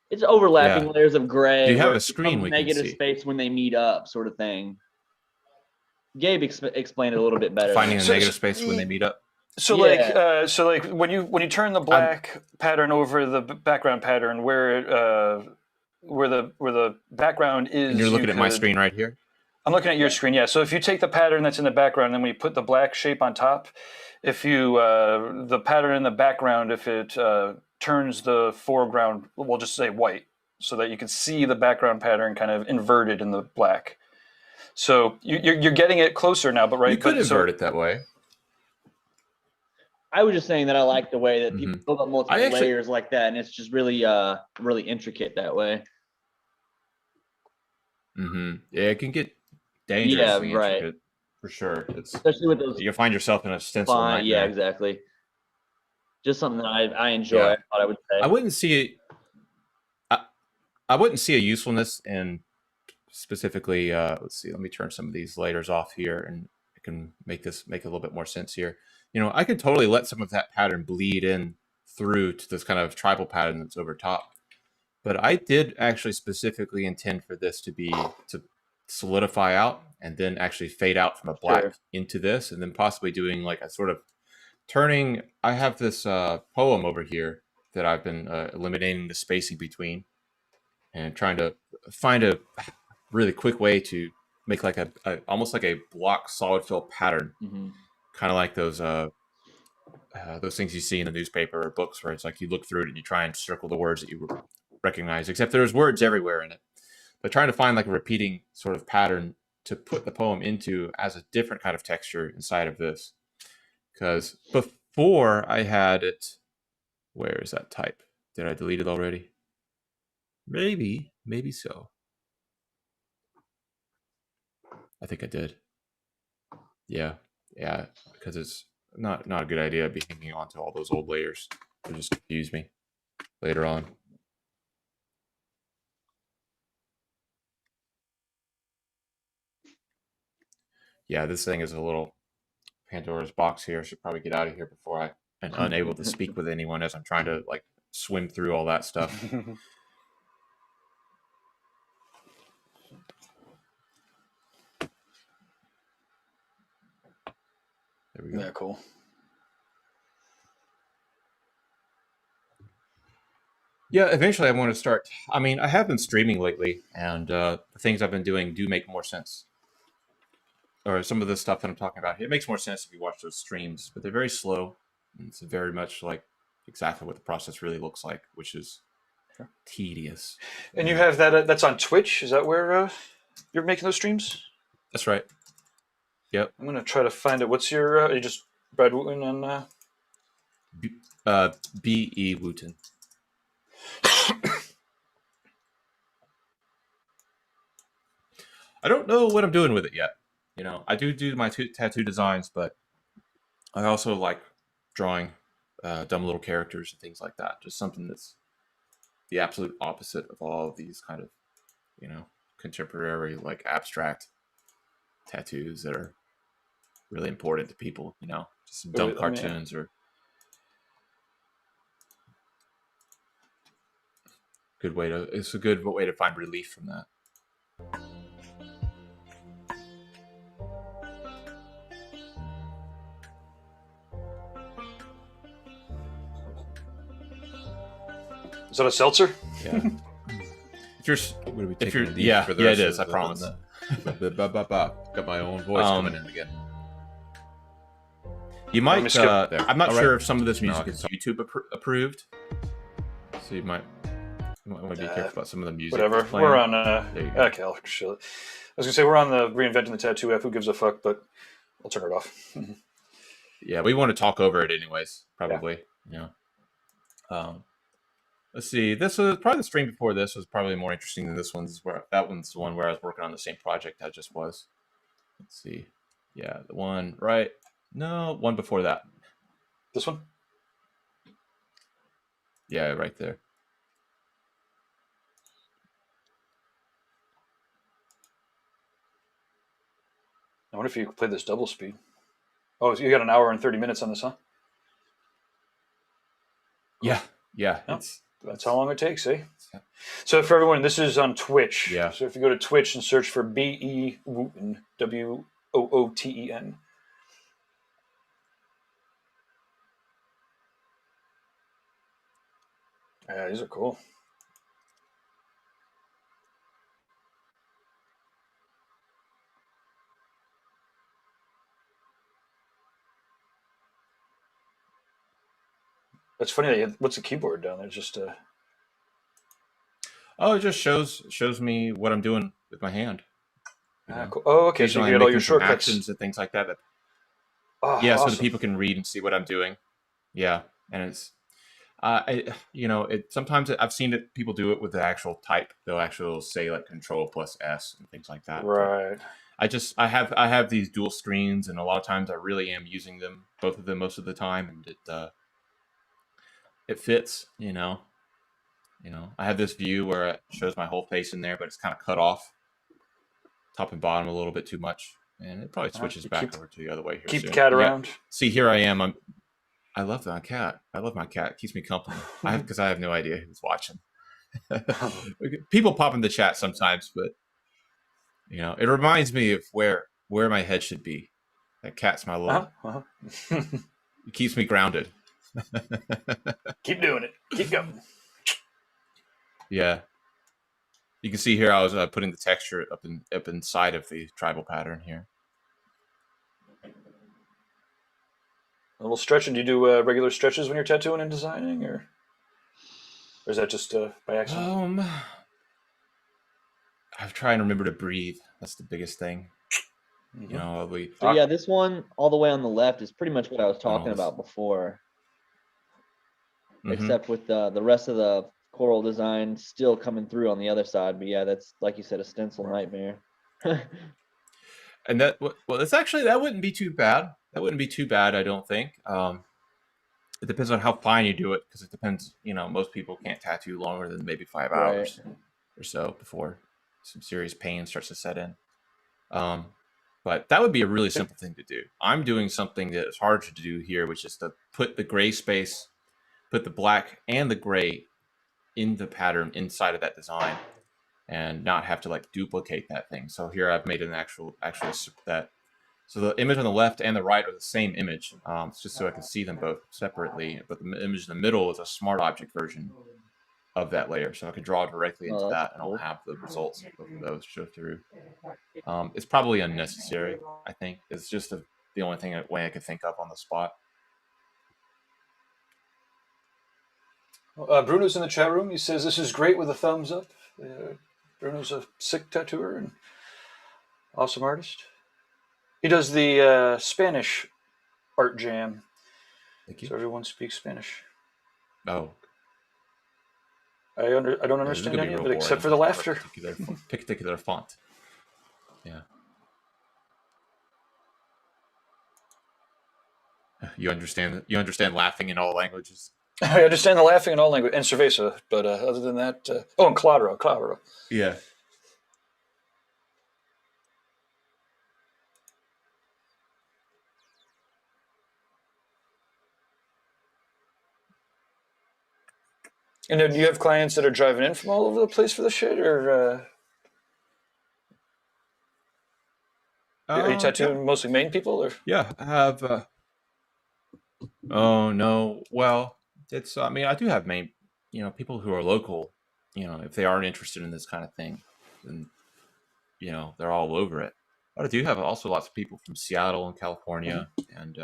It's overlapping Yeah. layers of gray. Do you have where a it screen becomes we can negative see? space when they meet up, sort of thing. Gabe explained it a little bit better. Finding a So- negative space when they meet up. So Yeah. like when you turn the black pattern over the background pattern, where the background is, And you're looking at my screen right here. I'm looking at your screen, yeah. So if you take the pattern that's in the background, and then we put the black shape on top, if you the pattern in the background, if it turns the foreground, we'll just say white, so that you can see the background pattern kind of inverted in the black. So you're getting it closer now, but right? You could but, invert it that way. I was just saying that I like the way that people build up multiple I actually- layers like that, and it's just really really intricate that way. Mm-hmm. Yeah, it can get dangerously Yeah, right. intricate for sure. It's Especially with those you'll find yourself in a stencil fine, nightmare. yeah, exactly. Just something that I enjoy. Yeah. I thought I would say. I wouldn't see I wouldn't see a usefulness in specifically. Let's see. Let me turn some of these layers off here, and I can make a little bit more sense here. You know, I could totally let some of that pattern bleed in through to this kind of tribal pattern that's over top. But I did actually specifically intend for this to solidify out and then actually fade out from a black Sure. into this, and then possibly doing like a sort of turning. I have this poem over here that I've been eliminating the spacing between and trying to find a really quick way to make like a almost like a block solid fill pattern, kind of like those things you see in the newspaper or books where it's like you look through it and you try and circle the words that you recognize, except there's words everywhere in it. But trying to find like a repeating sort of pattern to put the poem into as a different kind of texture inside of this. Because before I had it, where is that type? Did I delete it already? Maybe so. I think I did. Yeah, because it's not a good idea to be hanging on to all those old layers. It'll just confuse me later on. Yeah, this thing is a little Pandora's box here. I should probably get out of here before I'm unable to speak with anyone as I'm trying to like swim through all that stuff. There we go. Yeah, cool. Yeah, eventually I want to start. I mean, I have been streaming lately, and the things I've been doing do make more sense. Or some of the stuff that I'm talking about here, it makes more sense if you watch those streams, but they're very slow. And it's very much like exactly what the process really looks like, which is tedious. And you have that that's on Twitch. Is that where you're making those streams? That's right. Yep. I'm gonna try to find it. What's your? You just Brad Wooten on. B.E. Wooten. I don't know what I'm doing with it yet. You know, I do my tattoo designs, but I also like drawing dumb little characters and things like that. Just something that's the absolute opposite of all of these kind of, you know, contemporary, like abstract tattoos that are really important to people, you know, just some dumb cartoons or it's a good way to find relief from that. Is that a seltzer? Yeah. If you're, What are we if taking you're, a leaf yeah, for the yeah, it rest is. I of promise. Got my own voice coming in again. You Let me might. skip. I'm not All sure right. if some of this No, music I can is talk. YouTube approved, so you might want to be careful about some of the music. Whatever. that's playing. We're on. There you go. Okay, I'll chill it. I was gonna say we're on the reinventing the tattoo app. Who gives a fuck? But I'll turn it off. Yeah, we want to talk over it anyways. Probably. Yeah. Let's see. This was probably the stream before this was probably more interesting than this one's. Where that one's the one where I was working on the same project I just was. Let's see. Yeah, the one right. No, one before that. This one. Yeah, right there. I wonder if you could play this double speed. Oh, so you got an hour and 30 minutes on this, huh? Yeah, yeah. Oh. It's That's how long it takes, eh? Yeah. So for everyone, this is on Twitch. Yeah. So if you go to Twitch and search for B.E. Wooten, Wooten. Yeah, these are cool. That's funny. That what's the keyboard down there? Just Oh, it just shows me what I'm doing with my hand. You know? cool. Oh, okay. So you Occasionally get I'm all your making some shortcuts. actions and things like that. Oh, Yeah, so awesome. that people can read and see what I'm doing. Yeah, and it's, sometimes I've seen it. People do it with the actual type. They'll actually say like Control plus S and things like that. Right. I have these dual screens, and a lot of times I really am using them, both of them, most of the time, and it fits. I have this view where it shows my whole face in there, but it's kind of cut off, top and bottom a little bit too much, and it probably switches back over to the other way here. Keep soon. the cat Yeah. around. See, here I am. I love my cat. I love my cat. It keeps me company. Because I have no idea who's watching. People pop in the chat sometimes, but it reminds me of where my head should be. That cat's my little. It keeps me grounded. Keep doing it. Keep going. Yeah. You can see here I was putting the texture up inside of the tribal pattern here. A little stretching. Do you do regular stretches when you're tattooing and designing, or is that just by accident? I've tried to remember to breathe. That's the biggest thing. Mm-hmm. So yeah, this one all the way on the left is pretty much what I was talking about before, except with the rest of the coral design still coming through on the other side. But yeah, that's like you said, a stencil nightmare. And that wouldn't be too bad. That wouldn't be too bad, I don't think. It depends on how fine you do it, because it depends. Most people can't tattoo longer than maybe 5 hours or so before some serious pain starts to set in. But that would be a really simple thing to do. I'm doing something that is hard to do here, which is to put the gray space, put the black and the gray in the pattern inside of that design, and not have to like duplicate that thing. So here I've made an actual that. So the image on the left and the right are the same image. It's just so I can see them both separately. But the image in the middle is a smart object version of that layer, so I could draw directly into that, and I'll have the results of both of those show through. It's probably unnecessary. I think it's just the only way I could think of on the spot. Bruno's in the chat room. He says this is great with a thumbs up. Bruno's a sick tattooer and awesome artist. He does the Spanish art jam. Thank you. So everyone speaks Spanish. Oh. I don't understand any of it except for the laughter. Particular font. Yeah. You understand laughing in all languages. I understand the laughing in all languages and cerveza, but other than that, and claro. Yeah. And then do you have clients that are driving in from all over the place for the shit, or are you tattooing mostly Maine people? Or yeah, I have. Oh no, well, it's. I mean, I do have Maine. People who are local if they aren't interested in this kind of thing, then they're all over it. But I do have also lots of people from Seattle and California and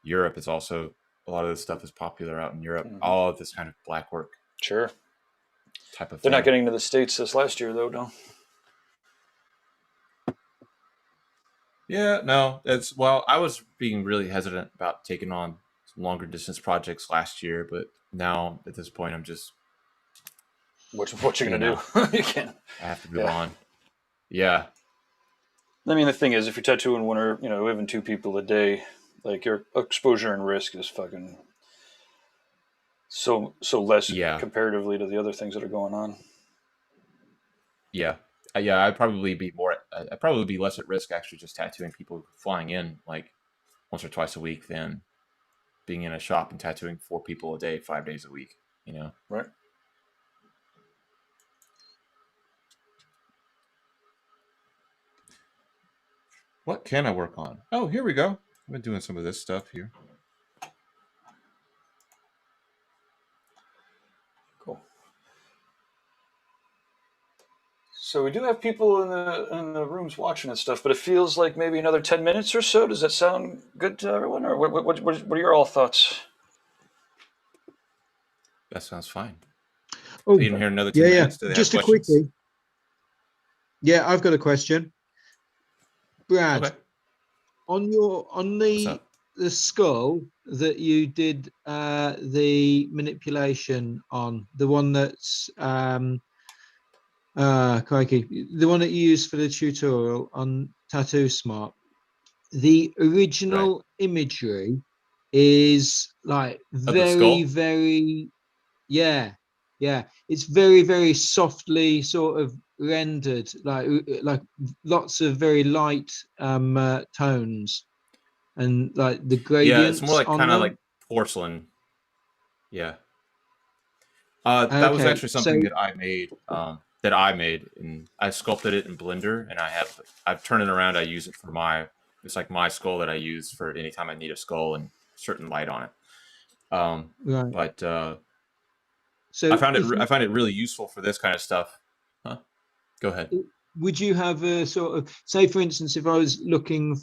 Europe is also a lot of this stuff is popular out in Europe. All of this kind of black work Sure. type of They're thing. not getting to the States this last year, though, no? Yeah, no, I was being really hesitant about taking on some longer distance projects last year, but now at this point, I'm just, What you going to do? You can't. I have to move on. Yeah. I mean, the thing is, if you're tattooing one or, even two people a day, like your exposure and risk is fucking so less comparatively to the other things that are going on. Yeah. I'd probably be less at risk actually just tattooing people flying in like once or twice a week than being in a shop and tattooing 4 people a day, 5 days a week, Right. What can I work on? Oh, here we go. I've been doing some of this stuff here. Cool. So we do have people in the rooms watching and stuff, but it feels like maybe another 10 minutes or so. Does that sound good to everyone, or what are your all thoughts? That sounds fine. Oh, you didn't hear another 10 minutes? Do they just have a questions? quickie. Yeah, I've got a question. Brad, Okay. on What's up? the skull that you did the manipulation on, the one that's crikey, the one that you used for the tutorial on Tattoo Smart, the original imagery is like very, very, yeah, it's very, very softly sort of rendered, like lots of very light tones and like the gradients. Yeah, it's more like kind of like porcelain. Yeah. That was actually something that I made. And I sculpted it in Blender, and I've turned it around. I use it for it's like my skull that I use for anytime I need a skull and certain light on it. Right. But so I find it really useful for this kind of stuff. Huh? Go ahead. Would you have a sort of, say, for instance, if I was looking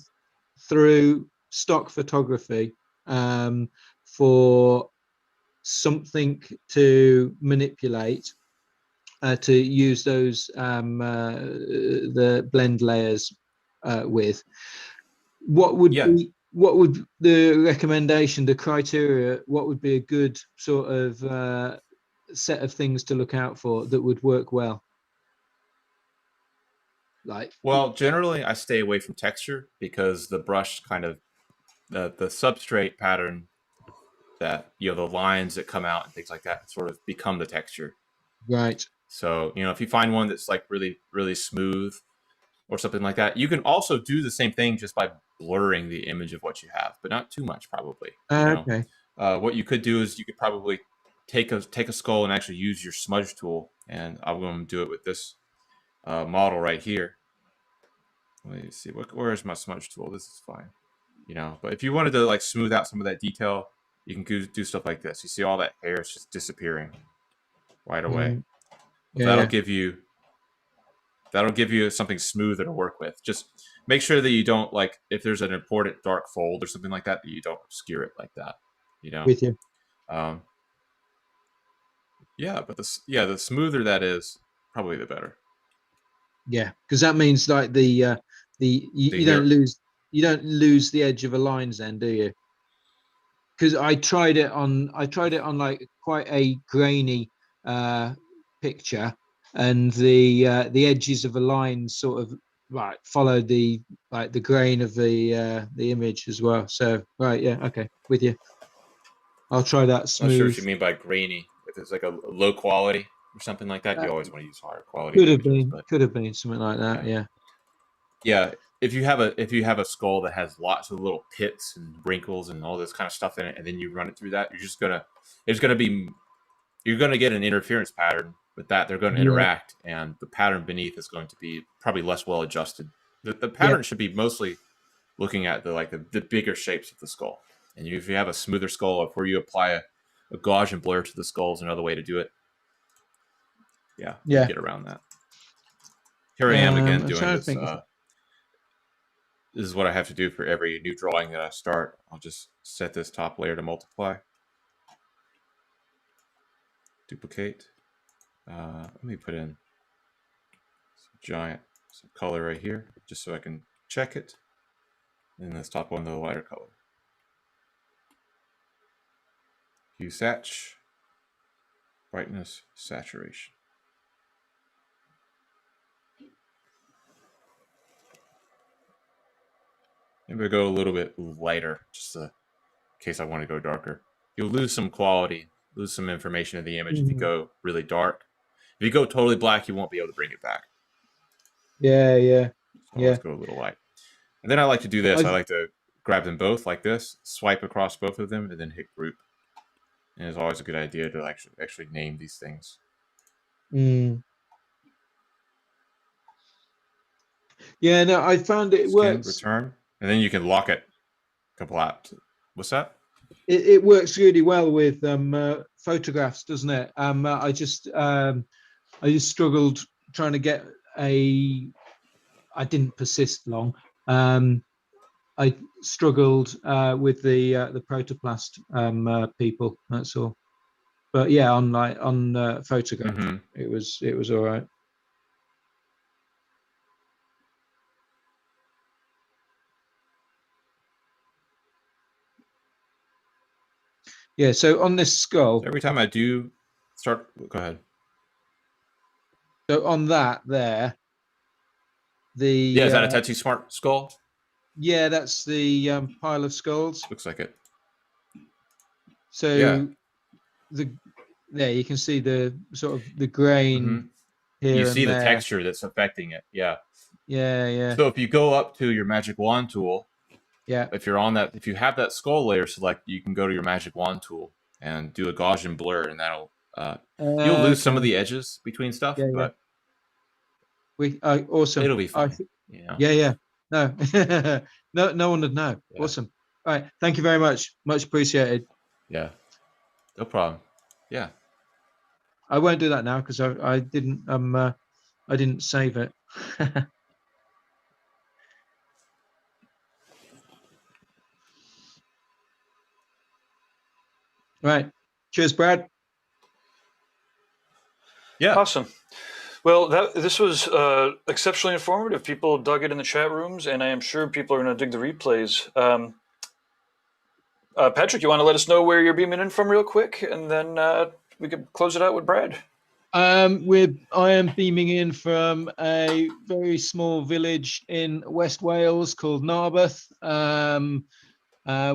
through stock photography for something to manipulate, to use those the blend layers with, what would the recommendation, the criteria, what would be a good sort of set of things to look out for that would work well? Well, generally I stay away from texture because the brush kind of the substrate pattern that the lines that come out and things like that sort of become the texture. Right. So, if you find one that's like really, really smooth or something like that, you can also do the same thing just by blurring the image of what you have, but not too much probably. Okay. What you could do is you could probably take a skull and actually use your smudge tool, and I'm going to do it with this model right here. Let me see, where's my smudge tool? This is fine, but if you wanted to like smooth out some of that detail, you can do stuff like this. You see all that hair is just disappearing right away. That'll give you something smoother to work with. Just make sure that you don't, like, if there's an important dark fold or something like that, that you don't obscure it like that. With you. Yeah, but the smoother that is, probably the better. Yeah, because that means like you don't lose the edge of a lines then, do you? Because I tried it on like quite a grainy picture, and the edges of the lines sort of followed the grain of the image as well. So okay, with you. I'll try that smooth. I'm not sure what you mean by grainy. If it's like a low quality or something like that, you always want to use higher quality. Could have been something like that. Yeah. If you have a skull that has lots of little pits and wrinkles and all this kind of stuff in it, and then you run it through that, you're gonna get an interference pattern with that. They're going to interact, and the pattern beneath is going to be probably less well adjusted. The pattern should be mostly looking at the bigger shapes of the skull. And if you have a smoother skull, where you apply a Gaussian blur to the skull is another way to do it. yeah, Yeah. get around that. Here I am again I'm doing trying to this. think of- This is what I have to do for every new drawing that I start. I'll just set this top layer to multiply. Duplicate. Let me put in some color right here, just so I can check it. And this top one, the lighter color. Hue Satch. Brightness, saturation. Maybe go a little bit lighter, just in case I want to go darker. You'll lose some quality, lose some information in the image if you go really dark. If you go totally black, you won't be able to bring it back. Yeah, yeah, So yeah. let's go a little light. And then I like to do this. I- I like to grab them both like this, swipe across both of them, and then hit group. And it's always a good idea to actually name these things. Yeah, no, I found it Skin, works. return, and then you can lock it. Complete. What's that? It works really well with photographs, doesn't it? I just struggled trying to get a. I didn't persist long. I struggled with the protoplast people. That's all. But yeah, on photograph, it was all right. Yeah. So on this skull, Every time I do start, go ahead. so on that there, Yeah, is that a Tattoo Smart skull? Yeah, that's the pile of skulls. Looks like it. So Yeah. there you can see the sort of the grain here. You see and the there. texture that's affecting it. Yeah. Yeah, yeah. So if you go up to your magic wand tool, Yeah. if you're on that, if you have that skull layer select, you can go to your magic wand tool and do a Gaussian blur, and that'll you'll lose some of the edges between stuff, Yeah, but awesome. it'll be fine. Yeah, yeah. No, no one would know. Yeah. Awesome. All right. Thank you very much. Much appreciated. Yeah. No problem. Yeah. I won't do that now because I didn't save it. Right. Cheers, Brad. Yeah. Awesome. Well, this was exceptionally informative. People dug it in the chat rooms, and I am sure people are going to dig the replays. Patrick, you want to let us know where you're beaming in from real quick, and then we could close it out with Brad. I am beaming in from a very small village in West Wales called Narberth.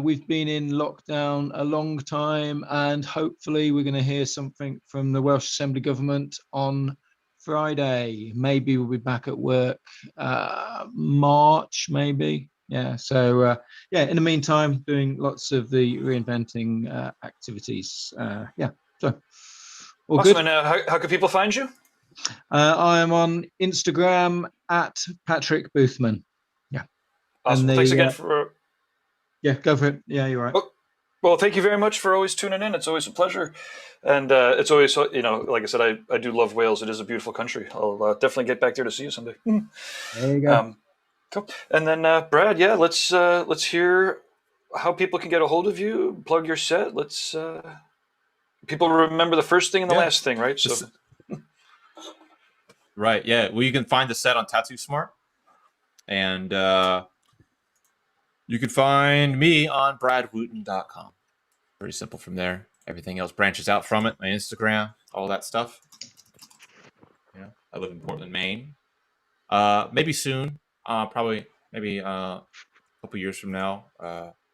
We've been in lockdown a long time, and hopefully we're going to hear something from the Welsh Assembly Government on Friday. Maybe we'll be back at work March, maybe. Yeah. So yeah. In the meantime, doing lots of the reinventing activities. Yeah. So all Awesome. good. And how can people find you? I am on Instagram at Patrick Boothman. Yeah. Awesome. And Thanks again for. Yeah, go for it. Yeah, you're right. Well, thank you very much for always tuning in. It's always a pleasure. And it's always, like I said, I do love Wales. It is a beautiful country. I'll definitely get back there to see you someday. There you go. Cool. And then, Brad, yeah, let's hear how people can get a hold of you, plug your set. Let's people remember the first thing and the last thing, right? So. Right. Yeah. Well, you can find the set on Tattoo Smart, and you can find me on bradwooten.com. Pretty simple from there. Everything else branches out from it. My Instagram, all that stuff. You know, I live in Portland, Maine. Maybe soon. Probably maybe a couple years from now,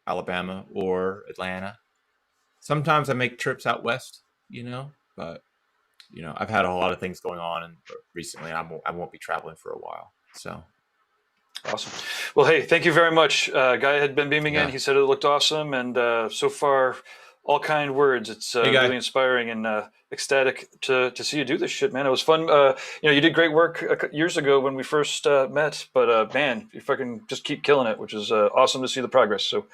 Alabama or Atlanta. Sometimes I make trips out west, but I've had a lot of things going on, and recently I won't be traveling for a while. So. Awesome. Well, hey, thank you very much. Guy had been beaming in. He said it looked awesome, and so far, all kind words. It's really inspiring and ecstatic to see you do this shit, man. It was fun. You did great work years ago when we first met, but man, you fucking just keep killing it, which is awesome to see the progress. So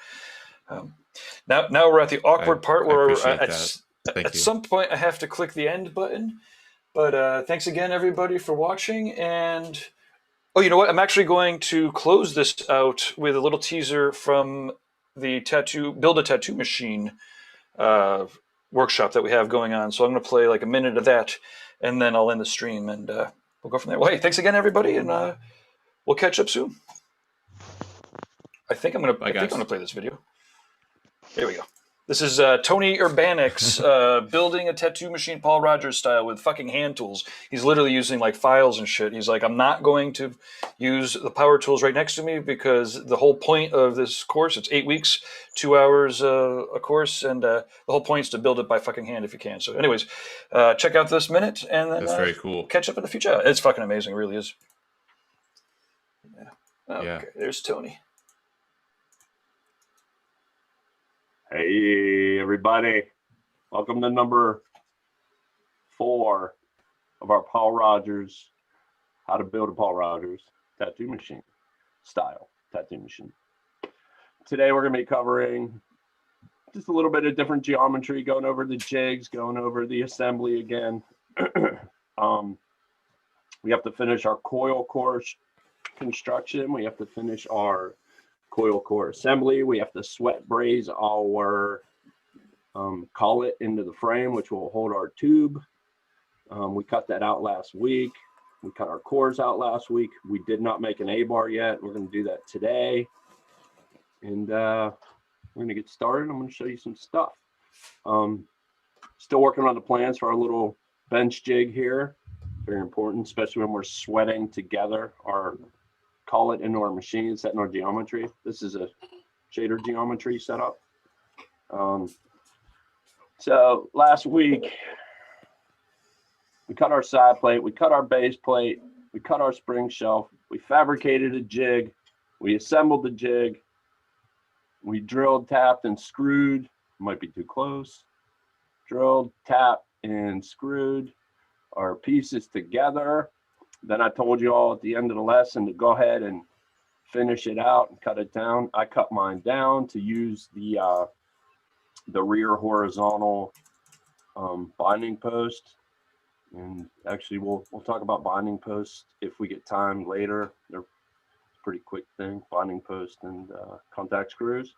now we're at the awkward part where at some point I have to click the end button. But thanks again, everybody, for watching. And oh, you know what? I'm actually going to close this out with a little teaser from the Build a Tattoo Machine workshop that we have going on. So I'm going to play like a minute of that, and then I'll end the stream, and we'll go from there. Well, hey, thanks again, everybody, and we'll catch up soon. I think I'm going to play this video. Here we go. This is Tony Urbanix building a tattoo machine Paul Rogers style with fucking hand tools. He's literally using like files and shit. He's like, I'm not going to use the power tools right next to me because the whole point of this course, it's 8 weeks, 2 hours a course, and the whole point is to build it by fucking hand if you can. So anyways, check out this minute and then That's very cool. Catch up in the future. It's fucking amazing. It really is. Yeah. Okay, Yeah. There's Tony. Hey, everybody. Welcome to number 4 of our Paul Rogers, how to build a Paul Rogers tattoo machine style tattoo machine. Today, we're going to be covering just a little bit of different geometry, going over the jigs, going over the assembly again. We have to finish our coil core construction. We have to finish our coil core assembly. We have to sweat braze our collet into the frame, which will hold our tube. We cut that out last week. We cut our cores out last week. We did not make an A-bar yet. We're going to do that today. And we're going to get started. I'm going to show you some stuff. Still working on the plans for our little bench jig here. Very important, especially when we're sweating together our collet into our machine, setting our geometry. This is a shader geometry setup. So last week, we cut our side plate, we cut our base plate, we cut our spring shelf, we fabricated a jig, we assembled the jig, we drilled, tapped, and screwed. Might be too close. Drilled, tapped, and screwed our pieces together. Then I told you all at the end of the lesson to go ahead and finish it out and cut it down. I cut mine down to use the rear horizontal binding post. And actually, we'll talk about binding posts if we get time later. They're a pretty quick thing, binding post and contact screws.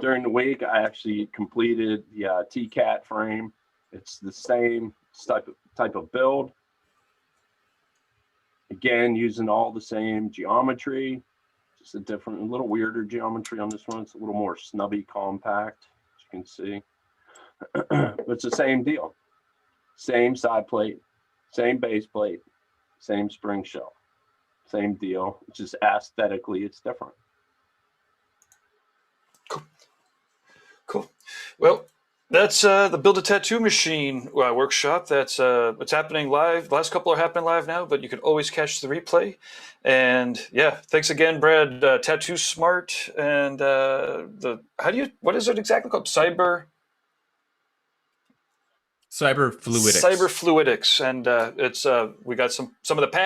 During the week, I actually completed the T-Cat frame. It's the same type of build. Again, using all the same geometry, just a different, a little weirder geometry on this one. It's a little more snubby, compact, as you can see. But it's the same deal. Same side plate, same base plate, same spring shelf. Same deal. It's just aesthetically, it's different. Cool. Well, that's the Build a Tattoo Machine workshop. That's it's happening live. The last couple are happening live now, but you can always catch the replay. And yeah, thanks again, Brad. Tattoo Smart and what is it exactly called? Cyber Cyber fluidics. Cyber fluidics, and it's we got some of the pads.